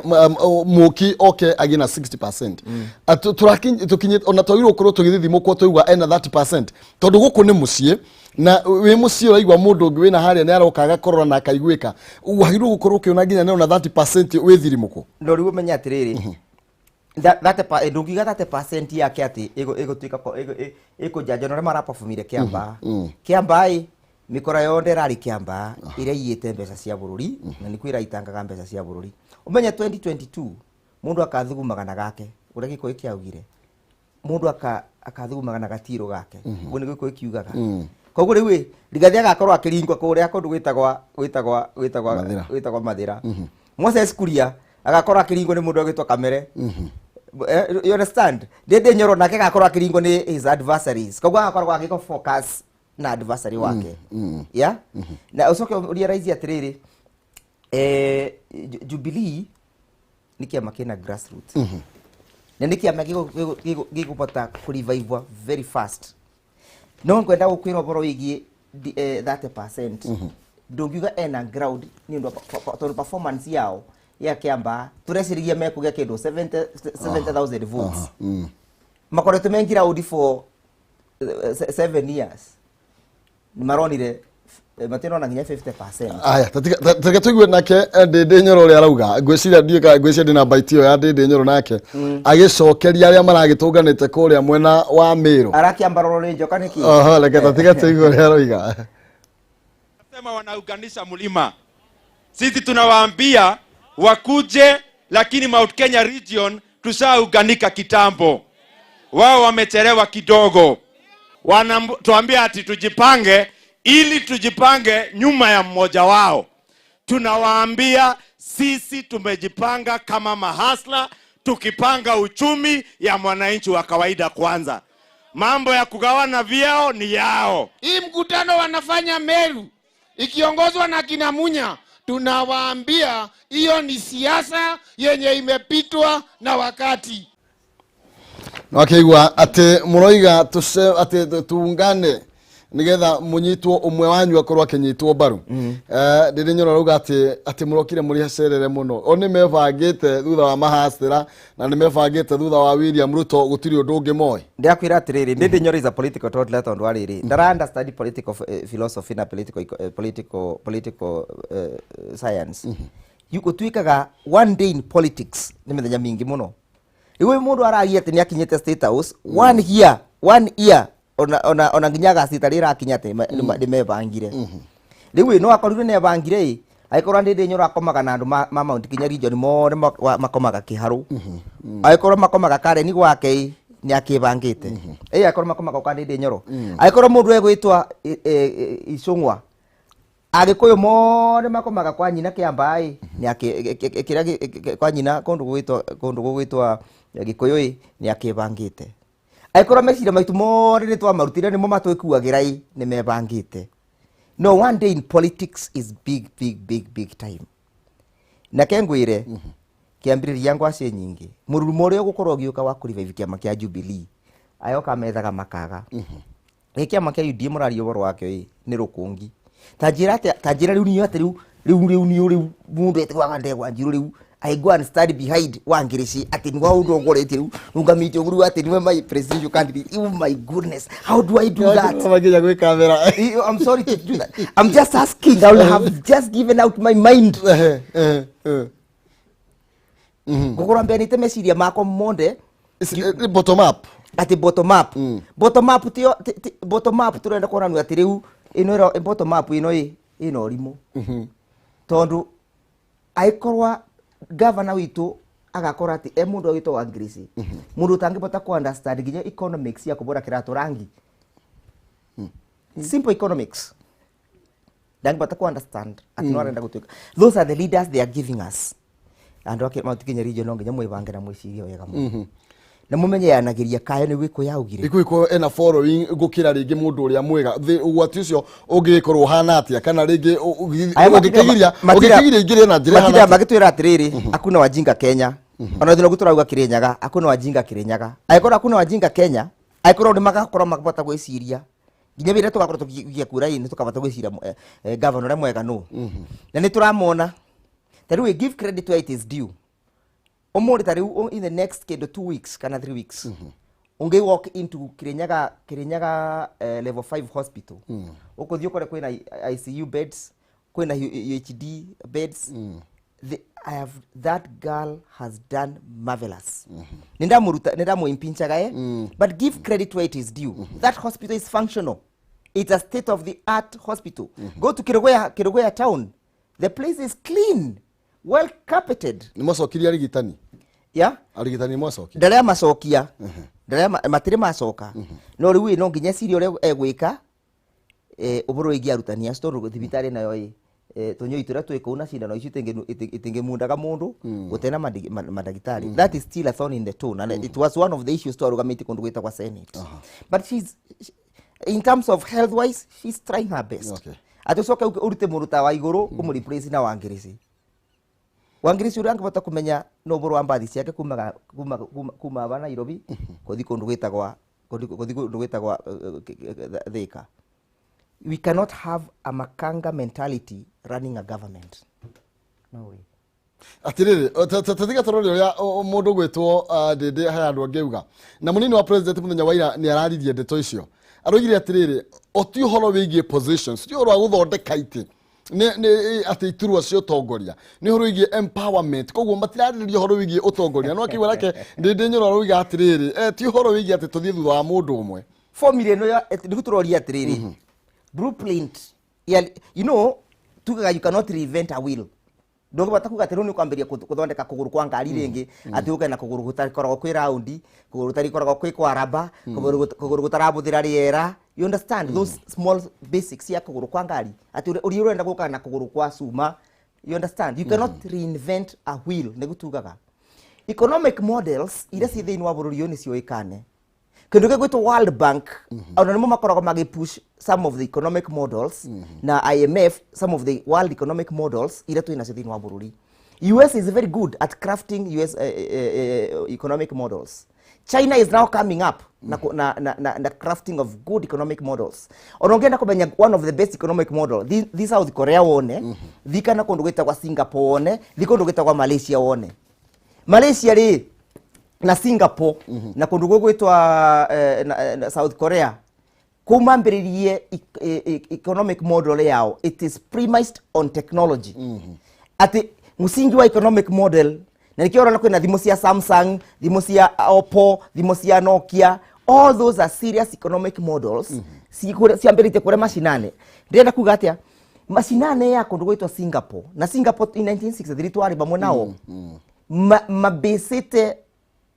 muki okay agina 60%. Turakinye tukinye ona twiro kuro tugithithimo ko toigwa ena 30%. Tondu guku ni mucie na we mucie uraigwa mundu ungi wina haria ni arokaga korora na akaigwika. Wagiru gukorwo kiona nginya na 30% withirimuko. No riu menya atiriri. That ndugiga 30% yake ati igutuika ikujaja no mara performire Kiamba. Kiamba mikora yonde rari Kiamba ire yite mbeca cia bururi na ni kwira itangaga mbeca cia bururi. Umenye 2022 mundu akathuguma na gake uria giko ikiaugire. Mundu akathuguma na gatiro gake. Gune giko ikiugaga. Koguo riu rigathi agakorwo akiringwa kuria kundu gwitagwa Mathira. Moses Kuria agakorwo akiringwa ni mundu agitwa Kamere. You understand? Dede nyoro nake agakorwo akiringwa ni his adversaries. Koguo agakorwo agiko focus na adversary wake. Yeah? Na usoke realize atiriri Jubilee ni kiama kina grassroots. Na ni kiama gigupata ku revive very fast. No ngwenda gukwira boro wigi 30%. Ndungiuga ena ground ni ndo performance yao ya Kiamba turecirigia mekugia kindu 70,000 votes. Makoreto mengira udi for 7 years. Ni maronire matino na nginya 50%. Aya tatika tugwe nake Ndindi Nyoro ri arauga ngwiciria ndieka ngwiciria ndina bite yo ya Ndindi Nyoro nake agicokeria aria maragitunganite kuria mwena wa Miru arakiamba roro ri njoka niki leke tatika tugwe ri arauga sema wanaunganisha mlima. Sisi tunawaambia wakuje, lakini Mount Kenya region tushaunganika kitambo. Wao wamechelewa kidogo. Wanatuambia ati tujipange ili tujipange nyuma ya mmoja wao. Tunawaambia sisi tumejipanga kama mahasla, tukipanga uchumi ya mwananchi wa kawaida kwanza. Mambo ya kugawana vyao ni yao. Hii mkutano wanafanya Meru ikiongozwa na kina Munya, tunawaambia hiyo ni siasa yenye imepitwa na wakati. Wakigwa ate muroiga ate tuungane nigetha munyitwo umwe wanyu akorwa kinyitwo baru. Ndindi Nyoro rauga ate murokire muri hacerere muno. Oni mebangite thutha wa mahasira na ni mebangite thutha wa William Ruto gutiri undu ungi moi. Ndiakwira atiriri Ndindi Nyoro is a political toddler tondu ariri. Ndara understand political philosophy na political science. Yuko tuikaga one day in politics ni methenya mingi muno. Iwe mundu aragia ati ni akinyete state house 1 year ona nginyaga citarira akinyate ni mebangire. riu no akorire ne bangire aikorwa ndinde nyora komaga na andu ma Mount Kenya region more makomaga kiharu aikorwa makomaga Karen gwake ni akibangite aikorwa makomaga kandinde nyoro aikorwa mundu egwitwa Icungwa agikuyu more makomaga kwa nyina Kiambai ni akira kwa nyina kundu gwitwa Gikuyu ni akibangite aikorwa mecira maitu more ni twamarutire ni mo matwikuagira ni mebangite. No, one day in politics is big time. Na kengwire kiambiriri yangu acie nyingi mururumo uri gukorwo giuka wa kuriva kiama kia Jubilee ayoka methaga makaga kiama kia UDA murario boro wake ni rukungi tajira riu ni ati riu mundu etwaga ndegwa njiru riu I go and stand behind Wangirici ati ni waundu ogorete riu nungamite oguru ati ni my presidential candidate. Oh my goodness, how do I do that? I'm sorry to do that. I'm just asking. I will have just given out my mind. Gukora mbere nite meciria mako monde bottom up. Ati bottom up. Bottom up turenda koranu ati riu ino bottom up ino rimu. Tondu aikorwa governor witu agakora ati mundu wito wa Ngirisi mundu tangibota ku understand ginya economics ya kubora kirato rangi simple economics dangibota ku understand ati no arenda gutuika. Those are the leaders they are giving us and okay Mount Kenya region no nginya mwibangira mwiciria wega mu na mumenye yanagiria Kayu ni gwiko yaugire iko ena following gukira ringi mundu uria mwega ugwati ucio ungikorwo hana atia kana ringi ugikigiria ingire na njira hana magitwira atiriri akuna wajinga Kenya ona thino guturauga Kirinyaga akuna wajinga Kirinyaga aikora akuna wajinga Kenya aikora ndi magakora makabota gwiciria nginya bire tugakora tugiye kura ini tukabota gwiciria governor mwega no na ni turamona that we give credit where it is due. Omori tariu in the next 2 weeks kana 3 weeks unge walk into Kirinyaga level 5 hospital ukothio kore kwina ICU beds kwina UHD beds. That girl has done marvelous. Nindamu impinchaga but give credit where it is due. That hospital is functional. It's a state of the art hospital. Go to Kirugwea town, the place is clean, well carpeted. Ni macokiria arigitani ya arigitani macokia ndare macokia ndare matire macoka no riu no nginya cirio ore egwika uburu igi arutani ya store thibitari nayo tonyo itura twikuna cindano icio itinge mundaga mundu gutena madagitari. That is still a thorn in the toe and it was one of the issues to arugamiti kundu gwita kwa Senate. But she's in terms of health wise she's trying her best. Okay. Atusoka urute muruta wa iguru kumuriplace na Wangirisi. Wangirisi uri angabota kumenya no boro ambathi ciake kuma bana Nairobi kothi kundu gwitagwa Thika. We cannot have a makanga mentality running a government. No way. Atiriri tatiga torori ya mundu gwitwo ndinde haya andu angeuga na munini wa president muthenya waira ni araririe ndeto icio arugire atiriri oti horo wigie positions ti horo guthondeka iti ne ati iturwa cio tongoria ni horo wigie empowerment koguo matiraririe horo wigie utongoria no akiwa nake ndinde nyoro aruga atiriri ti horo wigie ati tuthie thutha wa mundu umwe formula no ya ndiguturoria atiriri blueprint you know you cannot reinvent a wheel. Dogo batakuga ati runi kwambiria kuthondeka kuguru kwa ngari ringi ati uke na kuguru gutarikoragwo kwi raundi kuguru gutarikoragwo kwi kwa raba kuguru gutarabuthira riera. You understand those small basics ya kuguru kwa ngari ati uri urenda guka na kuguru kwa suma. You understand you cannot reinvent a wheel negutugaga economic models ira cithini wa bururi ni cioikane kindu gwitwo World Bank ona nimo makoragwo magipush some of the economic models na IMF some of the world economic models ira twina cithini wa bururi. US is very good at crafting US economic models. China is now coming up na crafting of good economic models. Onongenda kumenya one of the best economic model this South Korea wone thika na kundu gwitagwa Singapore wone thika kundu gwitagwa Malaysia wone. Malaysia ri na Singapore na kundu gwitwa South Korea kumambiririe economic model yao it is premised on technology. Ati musingi wa economic model na nikiona kwina thimu cia Samsung, thimu cia Oppo, thimu cia Nokia, all those are serious economic models. Siambirite kure mashinane. Ndenda kuga atia masinane ya kundu gwitwa Singapore na Singapore in 1963 twari bamwe nao mabasite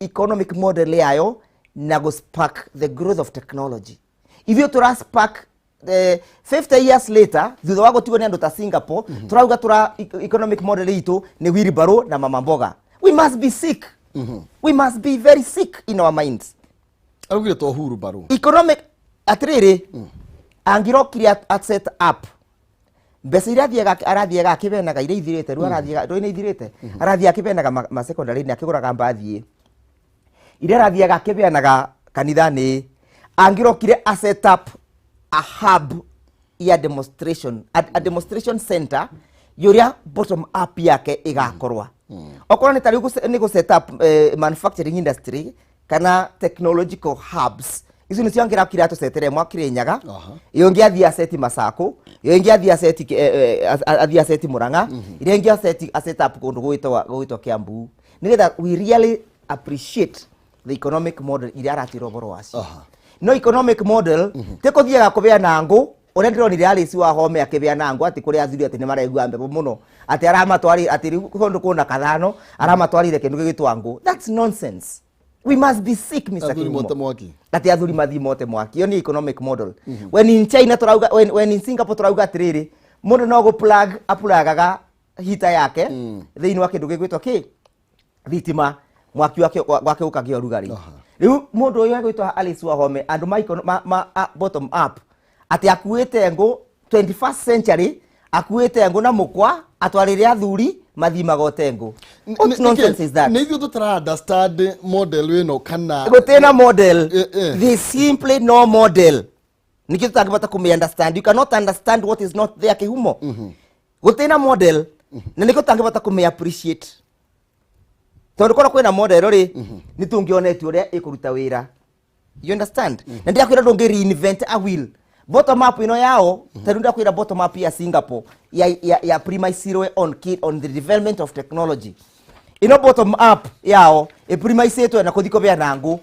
economic model yayo na go spark the growth of technology. Ivyo tura spark 50 years later thutha wa gutigwo ni andu ta Singapore turauga tura economic model itu ni wheelbarrow na mama mboga. We must be sick. We must be very sick in our minds. Arugire to huru baro Economic atriri angiro kiria at set up mbesa irathiaga arathiaga akibenaga ire ithirite ru arathiaga ndo ine ithirite arathiaga akibenaga ma secondary ni akiguraga mbathie ire arathiaga akibenaga kanithani angiro kire a set up a hub ya demonstration a demonstration center yoria bottom up yake igakorwa okorwo ni tari ni go set up manufacturing industry kana technological hubs. Isu ni ciongira kira to setere mwakire nyaga yongi athia seti Masako yongi athia seti Muranga irengi a set up kundu gwitwa Kiambu nigetha we really appreciate the economic model ira aratiro boro wacio. No economic model te kuthiaga kubeana ngo ore ndironire Alice wa Home akibeana ngo ati kuri athuri ati ni maregua mbebo muno ati aramatwari ati kundu kuna kathano aramatwarire kindu gigitwa ngo. That's nonsense. We must be sick, Mr. Kirumo. Ati athuri mathi mote mwaki. Yo ni economic model. When in China turauga when in Singapore turauga atiriri mundu no go plug apulagaga hita yake thiini wa kindu gigwitwa ki thitima mwaki wake ukagia rugari. Riu mundu uyu agwitwa Alice wa Home andu ma bottom up ati akuite ngo 21st century akuite ngo na mukwa atwarire athuri mathi magote ngo. What nonsense is that? Neither to try understand model we no kana gutena model they simply no model nikito takibata kumi understand. You cannot understand what is not there kihumo gutena model na nikito takibata kumi appreciate tondu kora kwena model ri nitungionetio ria ikuruta wira. You understand? Na ndia kwira ndonge reinvent a wheel. Bottom up ino yao tarunda kwira bottom up ya Singapore ya premise zero on the development of technology. Ino bottom up yao premise yetu na kuthiko bya nangu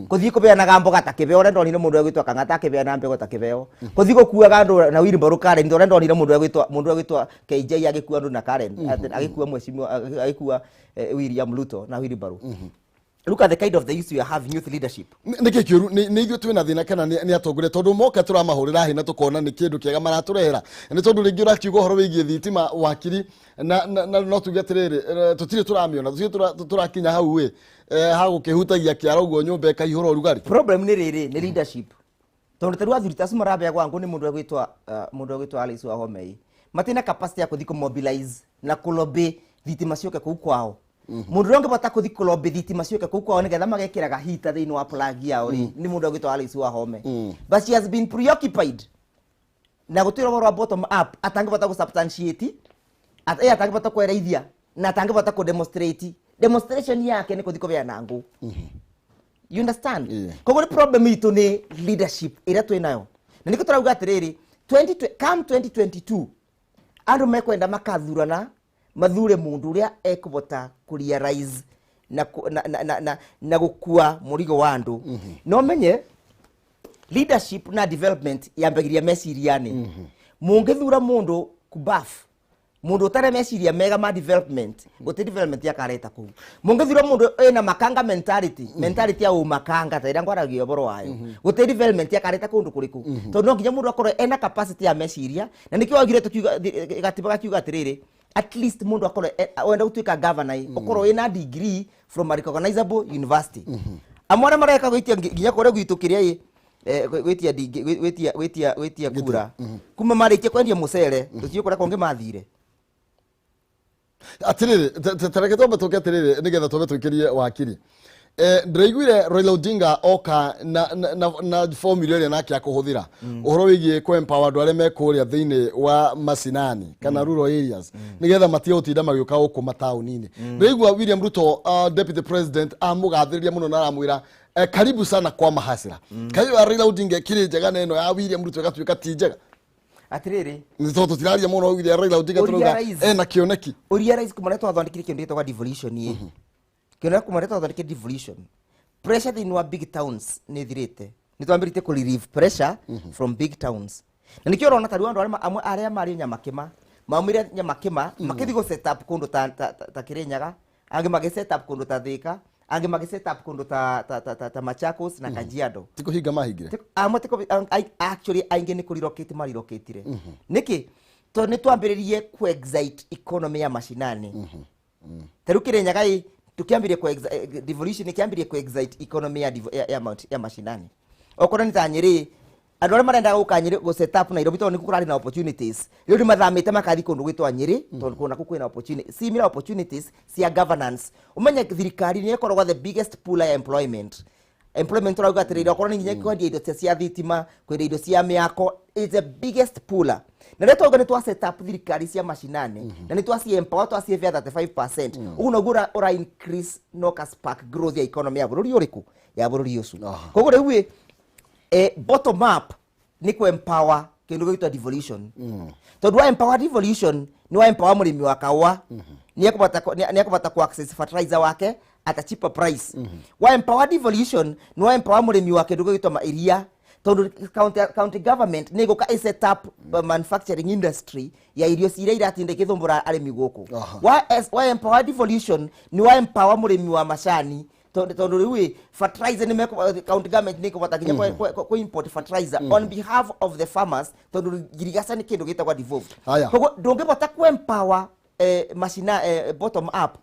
kuthiko bya nagambo gatakebeo ndo ni mundu agwitwa kangata kebea na mbego takebeo kuthiko kuwa gando na wheelbarrow Karen ndo ni mundu agwitwa KJ agikuwa ndo na Karen agikuwa mweshimwa agikuwa William Ruto na wheelbarrow. Look at the kind of the issue you have youth leadership. Niki kiuru ni igwe twina thina kana ni atongore tondu moka turamahurira hina tukona ni kindu kiega maraturehera ni tondu ringi urakiuga horo wigie thitima wakiri na no tugetiriri tutire turamiona turakinya hau we hagu kihutagia kiara ugo nyumba kaihoro rugari. Problem ni riri ni leadership tondu teru athurita sumarabia gwangu ni mundu agwitwa Alice wa Home matina capacity ya kuthiko mobilize na kulobe thitima cioke kuu kwao. Mundu ronge bata kuthi kulobe thitima cioke kuu kwao nigetha magekiraga hita thiini wa plug yao ri ni mundu agwitwa Alice wa Home but she has been preoccupied na gutira boro bottom up atangibata ku substantiate atangibata ku eraithia na atangibata ku demonstration yake ni kuthi kubea nangu. You understand? Kogo problem itu ni leadership ira twinayo na niko turauga atiriri 2022 andu mekwenda makathurana mathure mundu uria ekubota kurealize na gukua murigo wa andu. No menye leadership na development yambagiria mesiriani mungithura mundu kubaf mundu utare meciria mega ma development gote development ya kareta ku mungithura mundu ena makanga mentality ya umakanga taira ngwaragio boro wayo gote development ya kareta kundu kuriku tondu nginya mundu akoro ena capacity ya meciria na nikio agire tukiuga gatiba kiuga atiriri at least mundu akoro wenda gutuika governor okoro ena degree from a recognizable university amwara mareka goitia nginya kore gwitukiria wetia kura kuma marikia kwendia mucere tucio kora konge mathire atiriri tareke tombe toke atiriri nigetha tombe twikirie wakiri ndiraiguire Raila Odinga oka na formula ile nake akuhuthira uhoro wigie ko empower andu aria mekuria thiini wa masinani kana rural areas nigetha matie utinda magiuka uku mataunini ndiraigua William Ruto deputy president amugathiriria muno na aramwira karibu sana kwa mahasira Kayu Raila Odinga kiri njega neno ya William Ruto gatuika ti njega atiriri ni toto tiraria muno William Raila Odinga turuga na kioneki uria rais kumaretwa athondekire kindu gitagwa devolution ye kioneka kumaretwa athondekire devolution pressure in wa big towns ni thirite ni twambirite ku relieve pressure from big towns Na nikio rona tari wandu amwe aria mari nyamakima maumire nyamakima makithi go set up kundu ta Kirinyaga ange magi set up kundu ta Thika ange magi set up kundu ta Machakos na Kajiado tiko hinga mahingire amwe tiko actually ainge ni kurirokete mariroketire niki to ni twambiririe ku excite economy ya mashinani taru Kirinyaga tukiambirie ku devolution kiambirie ku excite economy ya mashinani okora ni tanyiri andũ arĩa marenda gũka Nyeri go set up Nairobi tondũ nĩ kũrarĩ na opportunities rĩu nĩ mathamĩte makathi kũndũ gwĩtwa Nyeri tondũ kuna kwĩna opportunity similar opportunities cia governance umenye thirikari nĩ ĩkoragwo the biggest pool ya employment ũrauga atĩrĩrĩ okorwo nĩ nginya kwendia indo cia thitima kwendia indo cia mĩako is the biggest pool na rĩu twauga nĩ twa set up thirikari cia mashinani na nĩ twa empower twa cievia 35% ũguo noguo ũra increase no spark growth ya economy ya bũrũri ũrĩkũ ya bũrũri ũcio koguo rĩu bottom up ni ku empower kindu gitwa devolution tondu wa empower devolution ni wa empower murimi wa kawa ni akubata ku access fertilizer wake at a cheaper price wa empower devolution ni wa empower murimi wa kindu gitwa mairia tondu county government ni guka set up manufacturing industry ya irio ciria iratinde kithumbura arimi guku wa empower devolution ni wa empower murimi wa macani tondu riu fertilizer ni county government ni kubata kinya ku import fertilizer on behalf of the farmers tondu girigasa ni kindu gitagwa devolved koguo ndungibota ku empower machina bottom up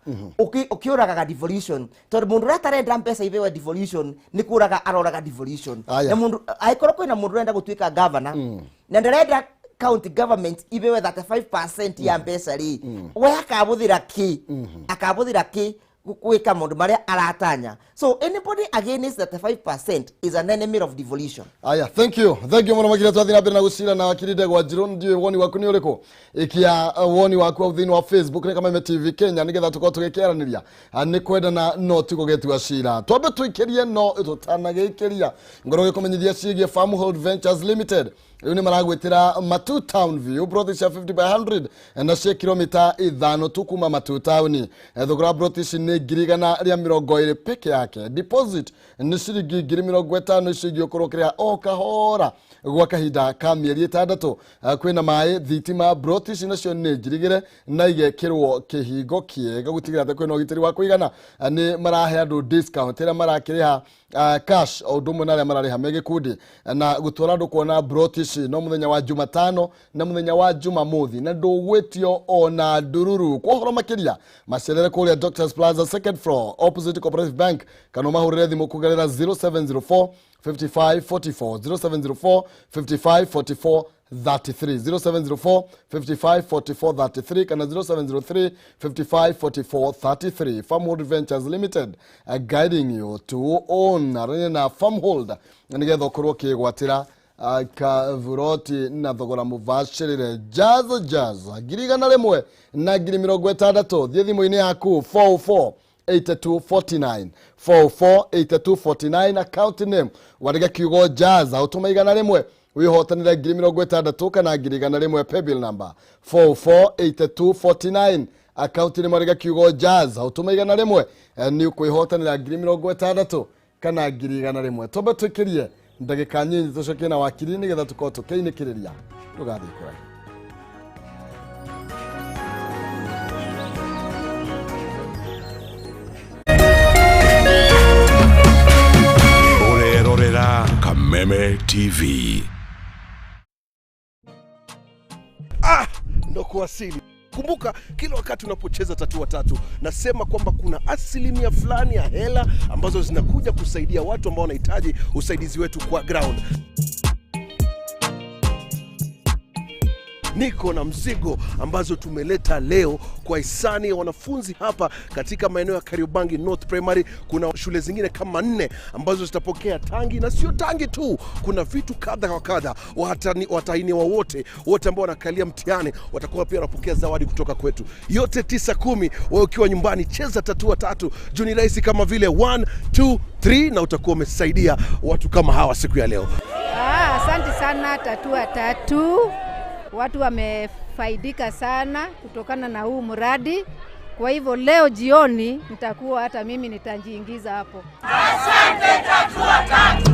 ukiuraga devolution tondu mundu ratarenda mbeca ibewe devolution ni kuraga aroraga devolution na mundu aikoro kwina mundu renda gutuika governor na ndarenda county government ibewe 35% ya mbeca ri we akabuthira ki kuweka mundu maria aratanya so anybody against that 5% is an enemy of devolution. Thank you muno makira twathina mbere na gucira na wakiri Ndegwa Njirũ ndiwe woni waku ni uriku ikia woni waku au thini wa Facebook ni Kameme TV Kenya nigetha tuko tugikiaraniria ni kwendana no tuko getua cira twambe twikirie no tutanagikiria ngoro gikumenyithia ciigie Farmhold Ventures Limited riu ni maragwitira Matu Town View brothers 50 by 100 na cia kilomita 5 tu kuma Matu Town thogora brothers ni girigana ria 20 peke yake deposit ni ciringi 50 icigio kurokerea o kahora gwa kahinda ka mieri 6 kwina mai thitima brothers nacio ni girigire na igekirwo kihingo kiega gutigira ate kwina ugitiri wa kuigana ni marahe andu discount ira marakiriha cash o ndumu na marariha megikundi na gutwara andu kuona brothers no muthenya wa Jumatano na muthenya wa Jumamothi na ndugwetio ona ndururu kwa horo makiria macerere kuria Doctors Plaza second floor opposite Cooperative Bank kana mahurire thimu kugerera 0704 5544 0704 5544 33 0704 5544 33 kana 0703 5544 33 Farmhold Ventures Limited guiding you to own na Farmhold nigetha ukorwo kigwatira kavuroti na thogora muvashirire jaza girigana rimwe na 60 thie thimu-ini yaku 448249 448249 account name wariga kiugo jaza utuma igana rimwe wihotanire 60 kana girigana rimwe paybill number 448249 account name wariga kiugo jaza utuma igana rimwe ni kwihotanira 60 kana girigana rimwe toba tukirie ndagika nyinyi tucokie na wakiri nigetha tukorwo tukiinikiriria tugathii kura urerorera Kameme TV. Ndo kuwasili. Kumbuka kila wakati unapocheza tatua tatu nasema kwamba kuna asilimia fulani ya hela ambazo zinakuja kusaidia watu ambao wanahitaji usaidizi wetu kwa ground. Niko na mzigo ambazo tumeleta leo kwa hisani ya wanafunzi hapa katika maeneo ya Kariobangi North Primary. Kuna shule zingine kama 4 ambazo zitapokea tangi, na sio tangi tu, kuna vitu kadha wa kadha. Watahiniwa wote ambao wanakalia mtihani watakuwa pia wanapokea zawadi kutoka kwetu. Yote 9-10. Wewe ukiwa nyumbani cheza tatua tatu. Juni rahisi kama vile 1 2 3 na utakuwa umesaidia watu kama hawa siku ya leo. Asante sana tatua tatu. Watu wamefaidika sana kutokana na huu mradi. Kwa hivyo leo jioni nitakuwa hata mimi nitajiingiza hapo. Asante tatua tatu.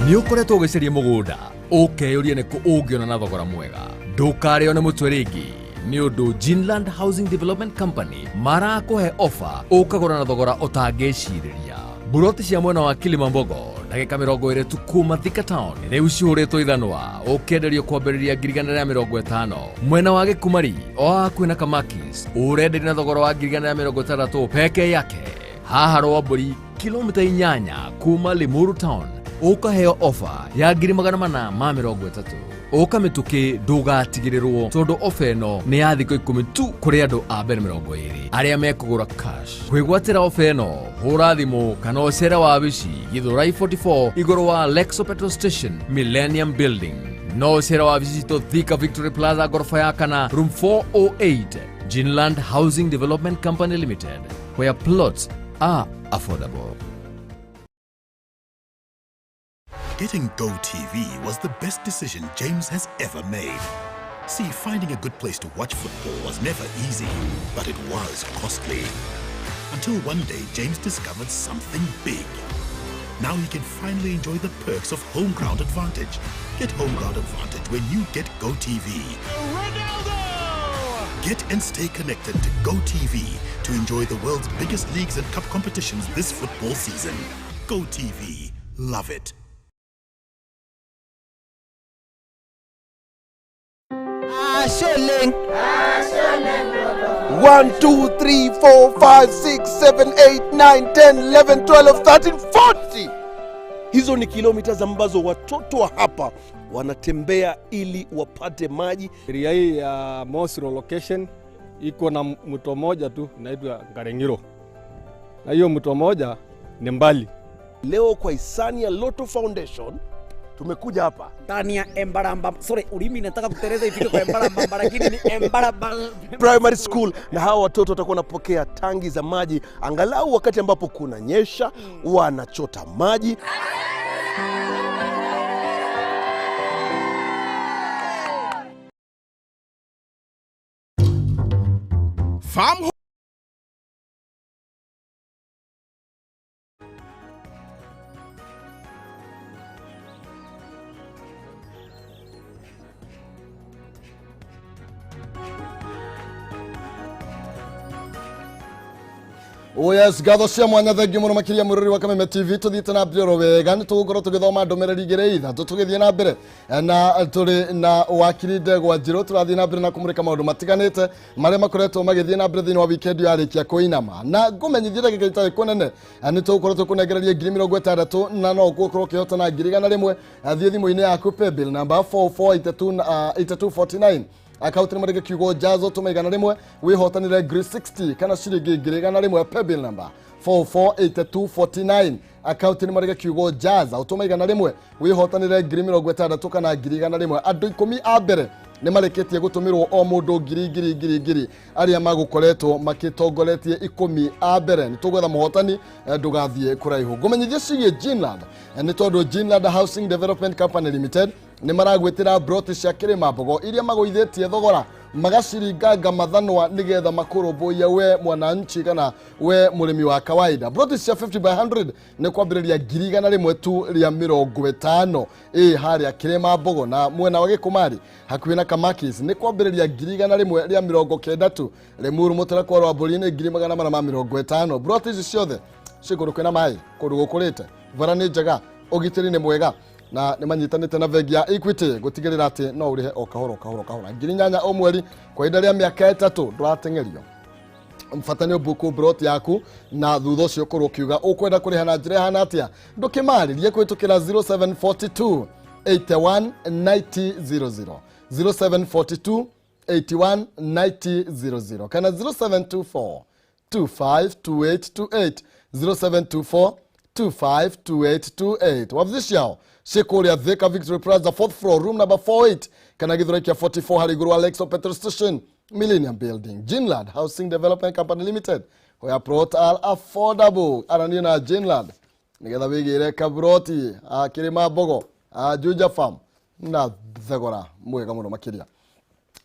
Nĩ ũkoretwo ũgĩcaria mũgũnda ũkeyũria nĩ kũ ũngĩona na thogora mwega. Ndũkarĩo nĩ mũtwe rĩngĩ nĩ ũndũ Ginland Housing Development Company marakũhe ofa ũkagũra na thogora ũtangĩcirĩria. Buroti cia mwena wa Kilimambogo ndagĩka 20 tu kuma Thika Town rĩu cihũrĩtwo ithanwa ũkĩenderio kwambĩrĩria 150. Mwena wa Gĩkumari o hakuhĩ na Kamakis ũrenderio na thogora wa 160 peke yake. Haha Rwambũri kilomita 8 kuma Limuru Town ũkaheo ofa ya 430. Ũkamĩtukĩ ndũgatigĩrĩrwo tondũ ofa ĩno nĩ ya thikũ 10 tu kũrĩ andũ a mbere 20 arĩa mekũgũra cash. Kwĩgwatĩra ofa ĩno hũra thimũ kana ũcere wabici Githurai 44 igũrũ wa Lexo Petrol Station Millennium Building. No ũcere wabici to Thika Victory Plaza ghorofa ya kana room 408 Ginland Housing Development Company Limited, where plots are affordable. Getting GoTV was the best decision James has ever made. See, finding a good place to watch football was never easy, but it was costly. Until one day, James discovered something big. Now he can finally enjoy the perks of home ground advantage. Get home ground advantage when you get GoTV. Get and stay connected to GoTV to enjoy the world's biggest leagues and cup competitions this football season. GoTV. Love it. 1, 2, 3, 4, 5, 6, 7, 8, 9, 10, 11, 12, 13, 40. Hizo ni kilomita ambazo watoto wa hapa wanatembea ili wapate maji. Area hii ya Mosiro location iko na mto moja tu inaitwa Ngarengiro. Na hiyo mto moja ni mbali. Leo kwa hisani ya Lotto Foundation tumekuja hapa ndani ya Embaramba. Sorry, ulimi nataka kutereza ifike kwa Embaramba lakini ni Embaramba Primary School, na hawa watoto watakuwa wanapokea tangi za maji angalau wakati ambapo kuna nyesha wanachota maji. Farm Yes, gatho cia mwanya thengi muno makiria Ruriri wa Kameme TV tuthite na mbere wega ni tugukoro tugithoma ndomereri igire ithatũ tugithie na mbere na turi na wakiri Ndegwa Njirũ turathie na mbere na kumurika maundu matiganite maria makoretwo magithie na mbere thini wa weekend yarikia kuinama na ngumenyithie ndagika itari kunene ni tugukoro tukunengereria 60 na no gukorwo kihotana 101 athie thimu-ini yaku paybill number 448249 account ni marege kiugo jazo tumaigana rimwe wihotanire grade 60 kana ciringi ngirigana rimwe paybill number 448249 account ni marege kiugo jaza utumaigana rimwe wihotanire ngiri 60 kana ngirigana rimwe andu 10 a mbere ni mareketie gutumirwo o mundu ngiri aria magukoretwo makitongoretie 10 a mbere ni tugwetha muhotani ndugathie kuraihu ngumenyithie cigie Ginland ni tondu Ginland Housing Development Company Limited ni maragwetera broti cia Kilimambogo iria magoithetie thogora magaciringanga mathanwa nigetha makurumbuia we mwananchi kana we murimi wa kawaida. Broti cia 50 by 100 ni kwambĩrĩria 100 tu ria 50 haria Kilimambogo, na mwena wa Gĩkumari hakuhĩ na Kamakis ni kwambĩrĩria 100 ria 90 tu. Limuru Mũtarakwa Rwambũri ni 450. Broti ici ciothe cigũrũ kwĩna maĩ kũndũ gũkũrĩte, bara nĩ njega, ũgitĩri nĩ mwega na nĩ manyitanĩte na bengi ya Equity gũtigĩrĩra atĩ no ũrĩhe o kahora 8,000 o mweri kwa ihinda rĩa mĩaka 3 ndũrateng'erio. Mfatanio buku broti yaku na thutha ũcio ũkorwo ũkiuga ũkwenda kũrĩha na njĩra hana atĩa, ndũkĩmarĩrie kũhĩtũkĩra 0742 81 9000 0742 81 9000 kana 0724 252828 0724 252828. Wabici ciao cikuria Thika Victory Plaza 4th floor room number 48 kana Githurai 44 hari iguru wa Lexo Petrol Station Millennium Building. Ginland Housing Development Company Limited, where plot are affordable. Arani na Ginland nigetha wigire kabroti Kilimambogo Juja Farm na thogora mwega muno makiria.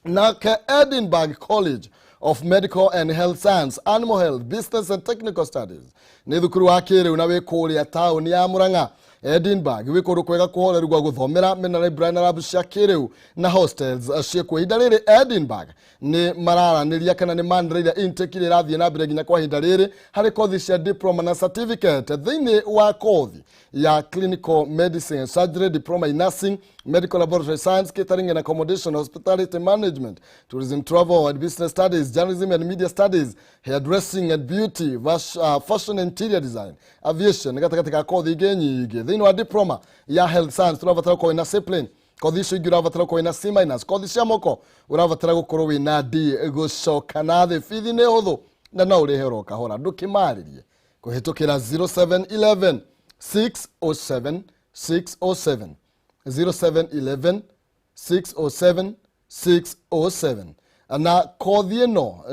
Na ke Edinburgh College of Medical and Health Science, Animal Health, Business and Technical Studies ni thukuru wa kĩrĩu na wĩ kũrĩa taũni ya Murang'a Edinburgh wikundu kwega kuhoreru gwa guthomera mena library na lab cia kiriu na hostels cia kwa ihinda riri. Edinburgh ni mararaniria kana ni mandireire intake ile rathie na mbere nginya kwa ihinda riri hari kothi cia diploma na certificate thiini wa kothi ya clinical medicine, surgery, diploma in nursing, medical laboratory science, catering and accommodation, hospitality management, tourism, travel and business studies, journalism and media studies, hairdressing and beauty, fashion and interior design, aviation katika kothi ingi nyingi. Thiini wa diploma ya health science turabatara ko ina discipline, kothi icio ingi urabatara ko ina C-, kothi cia moko urabatara gukorwo wina D, gucoka na thi. Fithi ni huthu na no urihero kahora ndukimaririe kuhitukira 0711 607 607 0711 607 607. Na kothi ino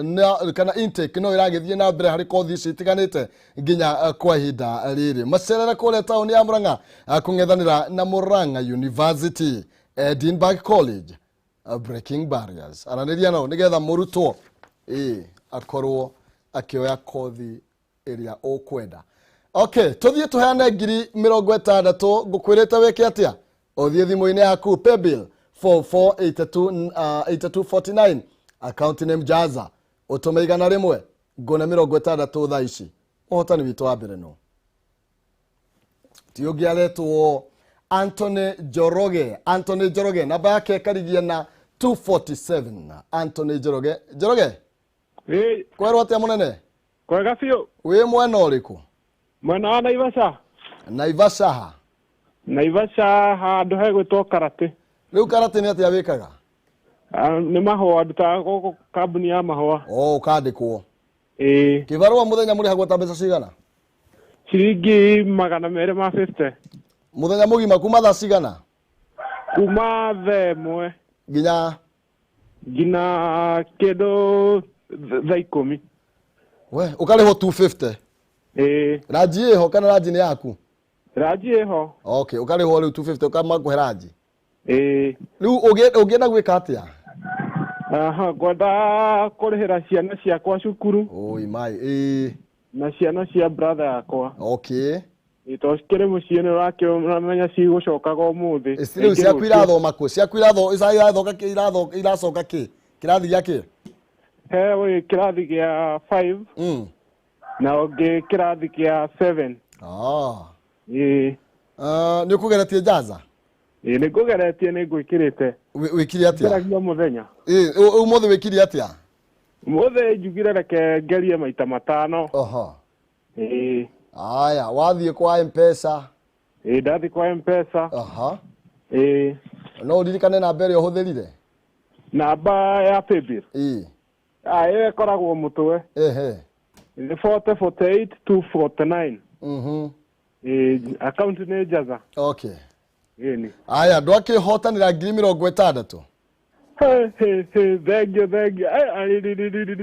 kana intake no iragithie na mbere hari kothi ici itiganite nginya kwa ihinda riri. Macerera kule tauni ya Murang'a kungethanira na Murang'a University, Edinburgh College, breaking barriers. Araniria no nigetha murutwo akorwo akioya kothi iria ukwenda. Okay, tuthie tuheane ngiri 60 ngukwirite weke atia othie thimu-ini yaku paybill 448249 account name Jaza utume igana rimwe ngona 60 thaa ici uhotani witu wa mbere no tiogi aletwo Anthony Joroge namba yake karigia na 247. Anthony Joroge kwerwo atia munene kwega biũ wi mwena uriku mwena wa Naivasha handu hegwitwo Karate. Riu Karate ni atia wikaga? Ni mahua ndutaga guku kambuni ya mahua. Ukandikwo kibarua muthenya muri hagwa ta mbeca cigana? Ciringi 250. Muthenya mugima kuma thaa cigana? Kuma thaa ĩmwe nginya kindu thaa 10. We ukariho 250? Raji ho kana raji ni yaku? Raji ho. Okay, ukariho riu 250 ukamakuhe raji. Riu ugienda gwika atia? Gwenda kurihira ciana ciakwa cukuru. Oi mai na ciana cia brother yakwa. Okay. Itoskire muciĩ ni uramenya cigucokaga umuthi. Riu ciaku irathoma ku? Ciaku iracoka ki? Kirathi gia ki? He kirathi gia 5. Na ungi kirathi gia 7. Ni ukugeretie Jaza? Ni kugeretie ni gwikirite. Wikiri atia? Ngeragia muthenya. Umuthi wikiri atia? Umuthi njugire reke ngerie maita 5. Aya, wathie kwa M-Pesa? Ndathi kwa M-Pesa. No uririkane namba ĩrĩa ũhũthĩrire? Namba ya paybill? Ĩyo ĩkoragwo mũtwe. Ni 4048 249. Account ni Jaza. Okay. Aya, ndwakĩhotanĩra ngiri 60. Thank you.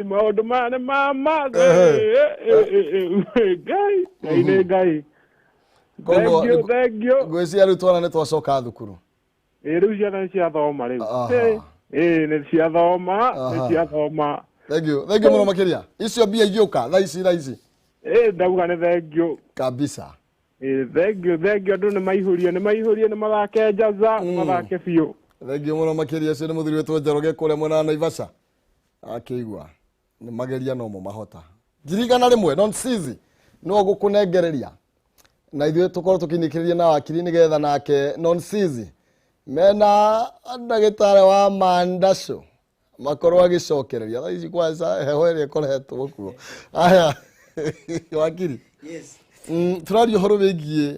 Maũndũ mane mama. Ngai. Thank you. Gwĩcia rĩu twana nĩ twacoka thukuru. Rĩu ciana nĩ ciathoma rĩu. Nĩ ciathoma. Thank you mũno makĩria. Icio mbia igĩũka thaa ici. Ndauga nĩ thank you. Kabisa. Thank you. Andũ nĩ maihũrie nĩ mathake Jaza, mathake biũ. Thank you mũno makĩria. Ũcio nĩ mũthuri wĩtwo Njoroge kũrĩa mwena wa Naivasha. Akĩigua nĩ mageria no mo mahota. Ngirigana rĩmwe non-sizi no gũkũnengereria. Na ithuĩ tũkorwo tũkinyikĩrĩria na wakiri nĩgetha nake non-sizi mena ndagĩtarĩ wa Mandasho makorwo agĩcokereria thaa ici kwanza heho ĩrĩa ĩkoretwo kuo. Aya wakiri. Yes. Tũraria ũhoro wĩgiĩ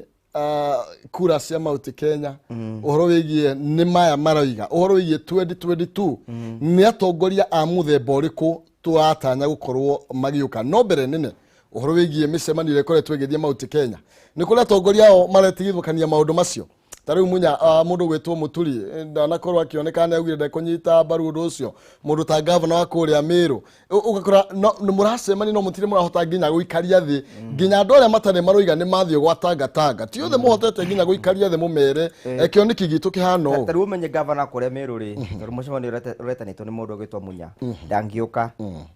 kura cia Mount Kenya, ũhoro wĩgiĩ nĩ maya maroiga, ũhoro wĩgiĩ 2022 nĩ atongoria a mũthemba ũrĩkũ tũratanya gũkorwo magĩũka. No mbere nene ũhoro wĩgiĩ mĩcemanio ĩrĩa ĩkoretwo ĩgĩthiĩ Mount Kenya nĩ kũrĩ atongoria ao maretigithũkania maũndũ macio. Tarĩu munya mũndũ gwĩtwo Mũturi ndanakorwo akĩoneka nĩ augire ndekũnyita mbaru ũndũ ũcio. Mũndũ ta governor wa kũrĩa Meru ũgakora nĩ mũracemania no mũtirĩ mũrahota nginya gũikaria thĩ nginya andũ arĩa matarĩ maroiga nĩ mathio gwa Tanga ti othe mũhotete nginya gũikaria thĩ mũmere kĩoneki gitũ kĩhana ũũ. Tarĩu ũmenye governor kũrĩa Meru rĩ tarĩu mũcemanio ũretanĩtwo nĩ mũndũ ũgĩtwo Munya ndangĩũka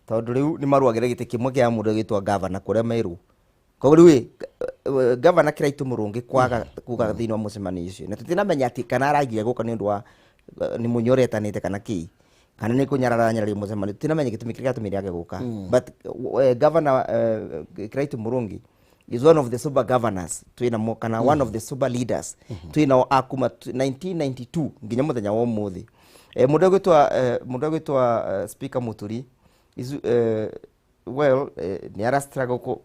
tondũ rĩu nĩ maruagĩra gĩtĩ kĩmwe kĩa mũndũ ũgĩtwo governor kũrĩa Meru. Koguo rĩu governor Kiraitu Murungi kwaga kuga thini wa mucemanio ucio na tutinamenya ati kana aragia guka ni ndu wa ni munyoretanite kana ki kana ni kunyarara nyarari mucemanio tutinamenya gitumi kiria gatumire age guka but governor Kiraitu Murungi is one of the super governors twina kana one of the super leaders twina akuma 1992 nginya muthenya wa umuthi mundu gwitwa speaker Muturi is ni ara struggle go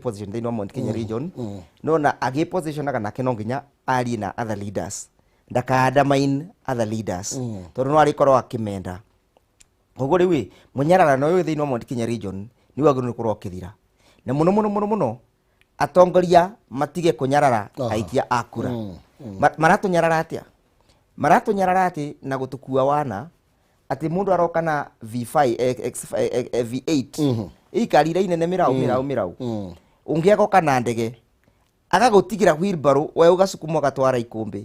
position thini wa Mount Kenya region no na agi position aga nake no nginya ari na other leaders ndakada main other leaders tondu no ari korwa akimenda koguo riu munyarara no thini wa Mount Kenya region ni waguru ni korwa kithira na muno atongoria matige kunyarara aikia akura maratunyarara atia na gutukua wana ati mundu aroka na V5 V8 ikarira inene mirau ungiago kana ndege agagutigira wheelbarrow we ugasukumwa gatwara ikumbi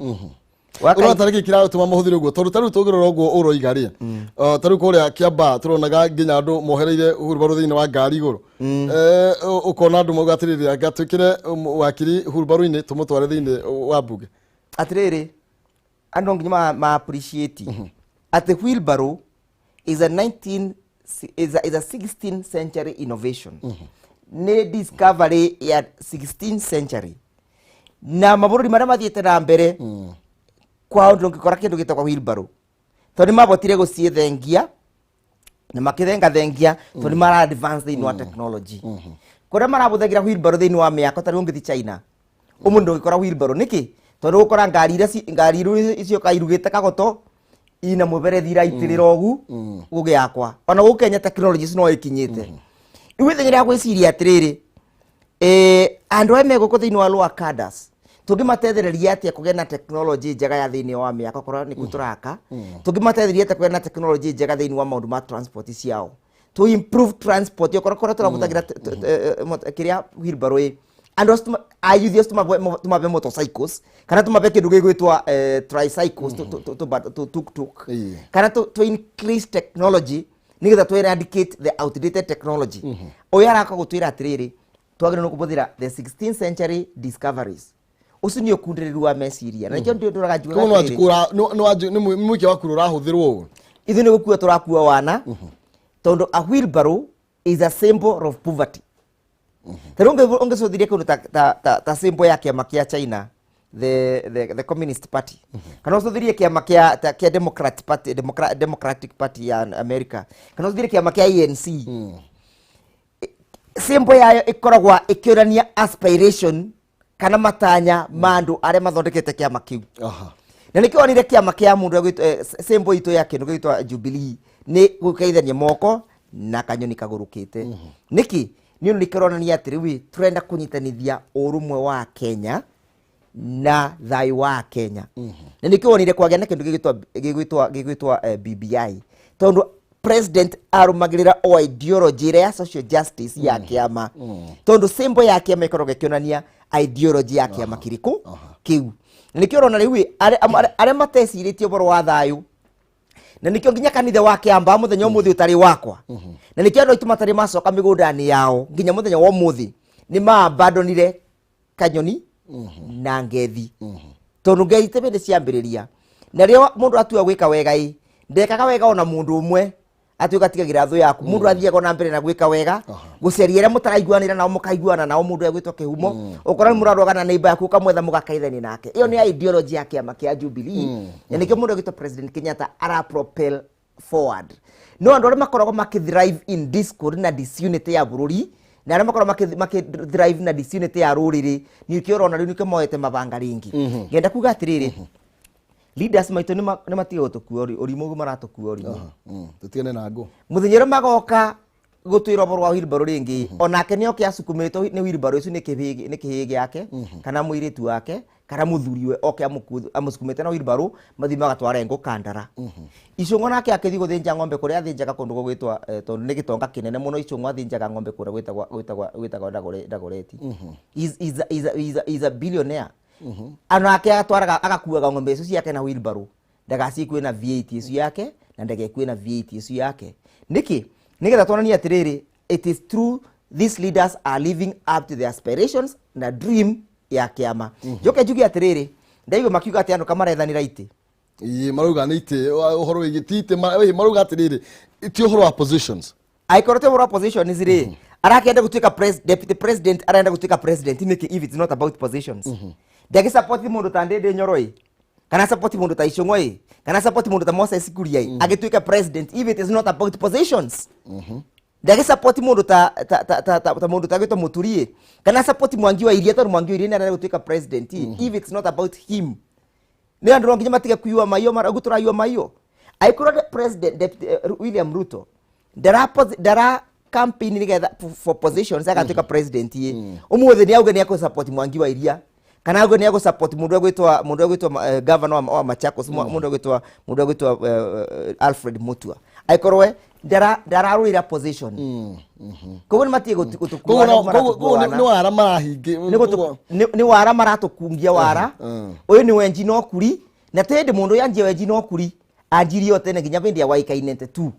uratariki kirao tuma muhuthire uguo tondu taru tugirora uguo uroiga ri taru kuria kiamba turonaga nginya andu mohereire wheelbarrow thiini wa ngari iguru ukona andu mauga atiriri agatwikire wakiri wheelbarrow ini tumutware thiini wa mbunge atiriri andu nginya ma appreciate ati wheelbarrow is a 16th century innovation ni discovery ya 16th century na mabururi maria mathiete na mbere kwa undu ngikora kindu gitwa wheelbarrow tondu mabotire guciethengia na makithenga thengia tondu mara advance thini wa technology kuria marabuthagira wheelbarrow thini wa miako tari ungithi China umundu ngikora wheelbarrow niki tondu ukora ngari icio kairugite kagoto ina muberethi raitirira ogu ugiakwa ona gukenya technology no ikinyite iwithengira gwiciria atiriri andu eme guko thini wa lower cadres tugimatethereria atia kugena technology njega ya thini wa miako korwo ni kuturaka tugimatethereria atia kugena technology njega thini wa maundu ma transport ciao to improve transport korwo turabutagira kiria wheelbarrow andu ayuthi tumabe motorcycles kana tumabe kindu gigwitwa tricycles tuk kana to increase technology nigetha to eradicate the outdated technology oya araka gutwira atiriri twagire no kubuthira the 16th century discoveries usunio kundiriru wa meciria na ikyo ndio nduraga no ajikura no mwike wakuru rahuthirwo ugu ithu ni gukua turakua wana tondu a wheelbarrow is a symbol of poverty terunge ungesothiria kundu ta symbol ya kiama kia China the Communist Party kana usothirie kiama kia Democratic Party ya America kana usothirie kiama kia ANC symbol yayo ikoragwa ikionania aspiration kana matanya mandu aria mathondekete kiama kiu na nikio onire kiama kia mundu agwitwa symbol ito ya kindu gitwa Jubilee ni gukeithania moko na kanyoni kagurukite niki ni nikironania atiriwi turenda kunyitanithia urumwe wa Kenya na thai wa Kenya na nikio onire kwagea na kindu gigwitwa BBI tondu president arumagirira o ideology ya social justice ya kiama tondu symbol ya kiama ikorogwa kionania ideology ya kiama kiriku kiu nikio rona riu are mateciritie boro wa thayu na nikio nginya kanitha wa kiamba muthenya umuthi utari wakwa na nikio andu itumatari macoka migundani yao nginya muthenya wa umuthi ni maabandonire kanyoni na ngethi tondu ngethi tebende ciambiriria na rio mundu atua gwika wega ndekaga wega ona mundu umwe atuka tigagira thu yaku mundu athiaga na mbere na gwika wega guceriera mutaraiguanira nao mukaiguana nao mundu agwitwa kihumo ukora muraroga na neighbor yaku kamwetha mugakaithani nake iyo ni ideology ya kiama kia Jubilee na nikio mundu agwitwa President Kenyatta ara propel forward no andu aria makoragwo makithrive in discord na disunity ya bururi na aria makoragwo makithrive na disunity ya ruriri nikio rona riu nikio moete mabanga ringi ngenda kuga atiriri leaders maitu ni matigo tukua urimu maratukua urimu tutiene na ngo muthenyero magoka gutwira boro wa wheelbarrow ringi onake nio kiasukumirito ni wheelbarrow icu ni kihigi yake kana muiritu wake kana muthuriwe oke amusukumite na wheelbarrow mathi magatwara ngo kandara icungo nake akithi guthinja ng'ombe kuria athinjaga kundu gugwitwa tondu ni gitonga kinene muno icungo athinjaga ng'ombe kuria gwitagwa Dagoreti is a billionaire anake atwaraga agakuaga ng'ombe icio ciake na wheelbarrow ndagacikwe na V8 icio yake na ndagekwe na V8 icio yake niki nigetha tonania atiriri it is through these leaders are living up to their aspirations na dream ya kiama. Joke jugi atiriri ndaigo makiuga ati ano kamarethanira iti maruga ni iti uhoro igitite maruga atiriri iti uhoro wa positions aikorote uhoro wa positions ri arakenda gutuika deputy president arenda gutuika president niki if it's not about positions ndage support mundu tandende nyoroi kana support mundu ta Ishong'oi kana support mundu ta Moses Kuriai agituika president if it is not about positions ndage support mundu ta mundu ta gito Muturie kana support Mwangi wa Iria to Mwangi wa Iria ndarenda gutuika president if it's not about him ni andro nginya matige kuyua mayo mara gutura yua mayo aikoro president deputy William Ruto dara campaign nigetha for positions agatuika president umuthe ni auge ni ako support Mwangi wa Iria kana auge ni ako support mundu gwitwa governor wa Machakos mundu gwitwa Alfred Mutua aikorwe dara ruira position koguo matie gutukua ni wara marahingi ni wara maratukungia wara uyu ni wenji no kuri na tende mundu yanjie wenji no kuri anjirio tene ginya bindi ya waikainete tu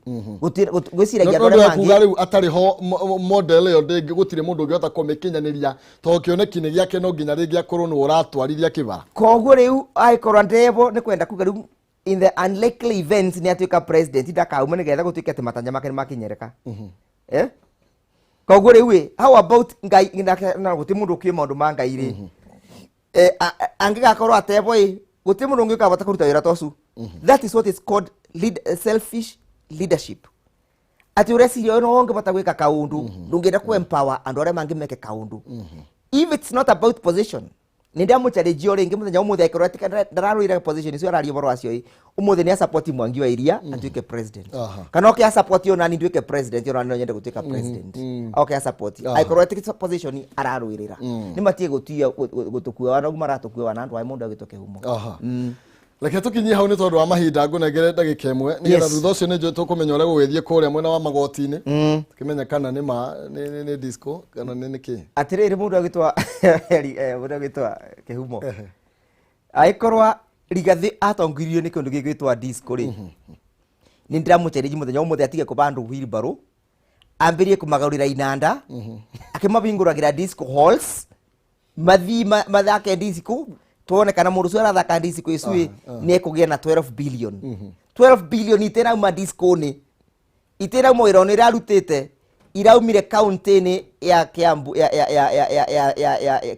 gwiciragia ndore mangi kuga riu atari ho model yo ndingi gutire mundu ngiota komekinyaniria to kionekine giake no ginya ringi akorwo ni uratwarithia kibara koguo riu aikorwa ndevo ni kwenda kuga riu in the unlikely events ni atuika president ndakauma nigetha gutuika ati matanya make ni makinyereka koguo riu how about ngai na guti mundu kwi maundu ma ngai ri angigakorwo atevo guti mundu ngika bata kuruta wira tosu that is what is called selfish leadership ati uresirio no wonge bata gwika kaundu ndungenda ku empower and ore mangi meke kaundu if it's not about position ninda muchallenge ore ngi muthenya umuthe aikoro ati ndararuira position icio arario boro acio umuthe ni support Mwangi wa Iria atuike president kana okay support yo nani nduike president yo nani nyende gutuika president okay support aikoro ati position araruirira ni matie gutia gutukua wana gumaratukua wana andu ai mundu agitoke humo Leke tukinyi hau ni tondu wa mahinda ngunegere ndagika imwe ni getha thutha ucio ni nje tukumenya ure gugithie kuria mwena wa magoti-ini tukimenya kana ni disco kana ni ki atiriri mundu agitwa Kihumo aikorwa Rigathi atongirio ni kindu gigwitwa disco ri ni ndiramuchereji muthenya umuthe atige kubandu wheelbarrow ambirie kumagarurira inanda akimabinguragira disco halls mathake disco tuone kana mundu cio arathaka disco icu ni ekugia na 12 billion 12 billion itera uma disco ni itera moiro ni rarutite iraumire county-ini ya Kiambu ya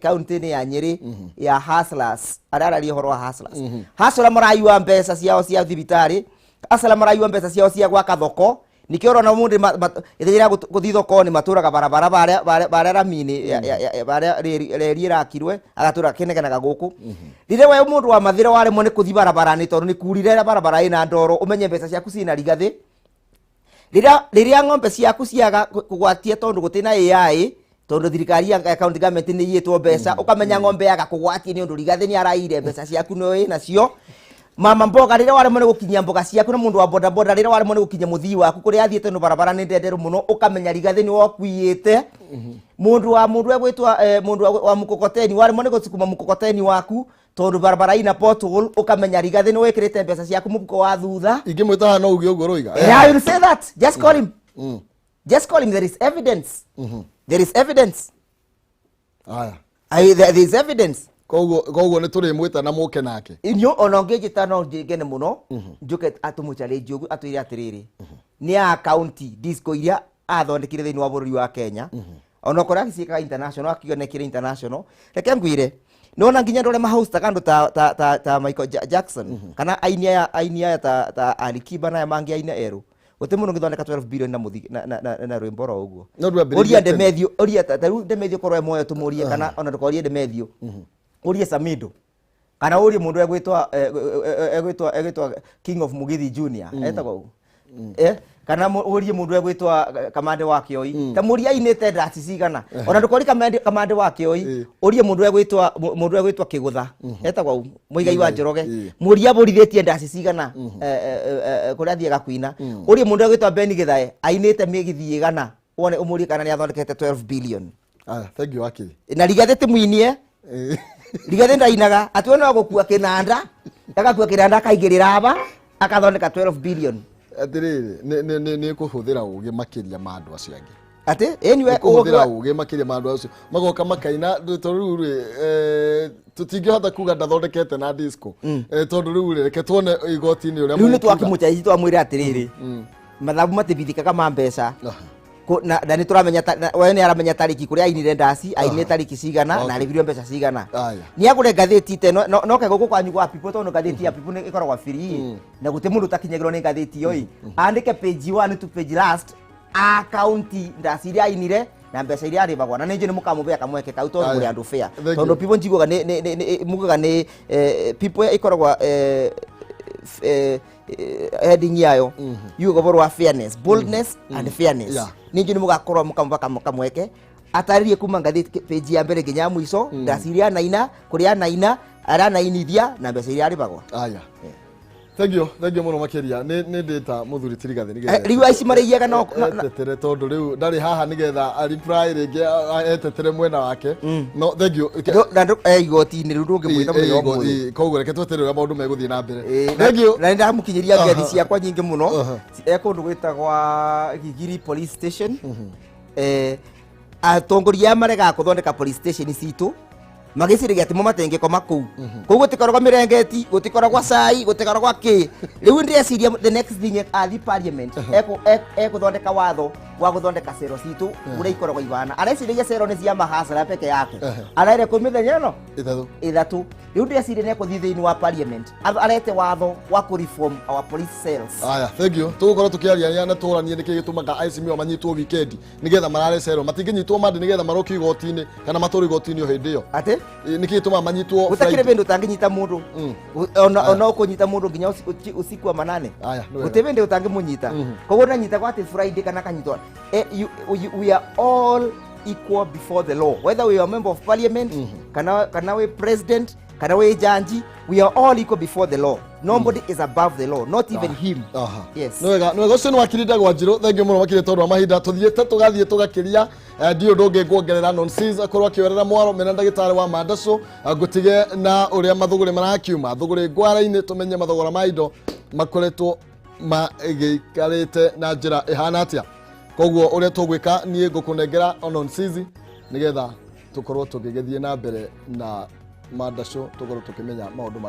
county-ini ya Nyeri ya hustlers ararari horo wa hustlers hustler marayua mbeca ciao cia thibitari hustler marayua mbeca ciao cia gwaka thoko nikioro na mundu ithira guthi thoko ni maturaga barabara bare ramini bare reri rakirwe agatura kinegenaga guku rire we mundu wa mathira wale mone kuthi barabara ni tondu ni kurire barabara ina ndoro umenye mbeca ciaku cina Rigathi riria ng'ombe ciaku ciaga kugwatia tondu gutina AI tondu thirikari ya account government ni yitwo mbeca ukamenya ng'ombe yaga kugwatia ni undu Rigathi ni araire mbeca ciaku no nacio mama mboga rire wale mone gukinyia mboga ciaku na mundu wa boda boda rire wale mone gukinyia muthii waku kuri athiete no barabara ni ndenderu muno ukamenya Rigathi ni wokuiite mundu egwitwa mundu wa mukokoteni wale mone gucukuma mukokoteni waku tondu barabara ina pothole ukamenya Rigathi ni wekirite mbeca ciaku mufuko wa thutha ingimwita no ugi ugo roiga I will say that just call him just call him there is evidence there is evidence there is evidence koguo ni turi mwita na muke nake inyo onongejita no ngene muno njuke atumuchallenge ugu atwire atiriri ni a county disco iria athondekire thiini wa bururi wa Kenya onokora gicika international akionekire international reke ngwire nona nginya ndore mahosta kandu ta Michael Jackson kana ainia ta Alikiba na mangi aina eru uti muno ngithondeka 12 billion na muthi na rwimbo ro uguo oria Demethio oria ta Demethio korwe moyo tumurie kana ona ndukorie Demethio orie Samido kana orie mundu egwitwa King of Mugithi Junior etagwo kana orie mundu egwitwa Kamande wa Kioi ta muria inete ndati cigana ona ndukori Kamande wa Kioi orie mundu egwitwa Kigutha etagwo muigai wa Njoroge muria burithitie ndati cigana kuria thiega kuina orie mundu egwitwa Beni Githae ainite migithi igana wone umurie kana ni athondekete 12 billion thank you Aki na Rigathi timuinie Rigathi ndainaga atuona gukua kinanda agakua kinanda akaigirira aba akathondeka 12 billion atiriri ni kuhuthira ugi makiria ma andu acio angi ate anyway kuhũthĩra ũgĩ makĩria ma andũ acio magoka makaina tondũ rĩu tũtingĩhota kuga ndathondekete na disco tondũ rĩu reke tuone igoti-inĩ ũrĩa rĩu nĩ twakĩmũcaiji twamwĩra atĩrĩrĩ mathabu matibithikaga ma mbeca na nĩ tũramenya we nĩ aramenya tarĩki kũrĩa ainire ndaci ainire tarĩki cigana na arĩhirio mbeca cigana nĩ agũre ngathĩti teno no kegũkũ kwanyu gwa people tondũ ngathĩti ya people nĩ ĩkoragwo free na gũtĩ mũndũ ũtakinyagĩrwo nĩ ngathĩti ĩyo andĩke page 1 to page last akaunti ndaci iria ainire na mbeca iria arĩbagwo na nĩnjũ nĩ mũkamũbea kamweke kau tondũ mũrĩ andũ fair tondũ people njiguaga mugaga nĩ people ikoragwo heading yayo yugo borwa fairness boldness and fairness ningi ni mugakorwa mukamweke ataririe kuma ngathĩti page ya mbere nginya mwiso ndasiria naina kuria naina aranainithia na mbeca iria aribagwa aya thank you muno makiria ni ndita muthuri tirigathi nigetha riu aici mariyaga no tetere tondu riu ndari haha nigetha reply ringi etetere mwena wake no thank you igoti-inĩ riu ndũngĩmwĩta mũthenya ũmwe koguo reke tweterere ũrĩa maũndũ megũthiĩ na mbere thank you na ndamukinyiria ngethi ciakwa nyingĩ mũno kũndũ gwĩtagwa Gigiri police station atongoria marega kũthondeka police station citũ magicirigia ati matengĩkoma kũu kũu gũtikoragwo mĩrengeti gũtikoragwo cai gũtikoragwo kĩ rĩu ndĩreciria the next thing athi parliament ekũthondeka watho wa gũthondeka cero citũ ũrĩa ikoragwo ivana areciragia cero nĩ cia mahasara peke yake arere kũ mĩthenya ĩno ithatũ rĩu ndĩreciria nĩ ekũthiĩ thĩinĩ wa parliament arete watho wa kũreform our police cells aya thank you tũgũkorwo tũkĩaria na tũranie nĩkĩ gĩtũmaga aici mĩo manyitwo weekend nĩgetha marare cero matingĩnyitwo mandi nĩgetha marokio igoti-inĩ kana matũrĩ igoti-inĩ o hĩndĩ ĩyo ate nĩkĩ gĩtũmaga manyitwo gũtakĩrĩ bĩndũ ũtangĩnyita mũndũ ona ũkũnyita mũndũ nginya usiku wa manane gũtirĩ bĩndũ ũtangĩmũnyita koguo nanyitagwo atĩ Friday kana kanyitwo we are all equal before the law whether we are a member of parliament kana we president kana we janji we are all equal before the law nobody is above the law not even him yes nwega ũcio nĩ wakirinda gwa njirũ thank you mũno makĩria tondũ wa mahinda tũthiĩte tũgathiĩ tũgakĩria ndio ndũngĩ nguongerera nonsense akorwo akĩwerera mwaro mena ndagĩtarĩ wa Mandaco ngũtige na ũrĩa mathũgũrĩ marakiuma thũgũrĩ ngwara-inĩ tũmenye mathogora ma indo makoretwo magĩikarĩte na njĩra ĩhana atĩa koguo ũrĩa tũgwĩka niĩ ngũkũnengera nonsense nĩgetha tũkorwo tũgĩgĩthiĩ na mbere na Mandaco tũkorwo tũkĩmenya maũndũ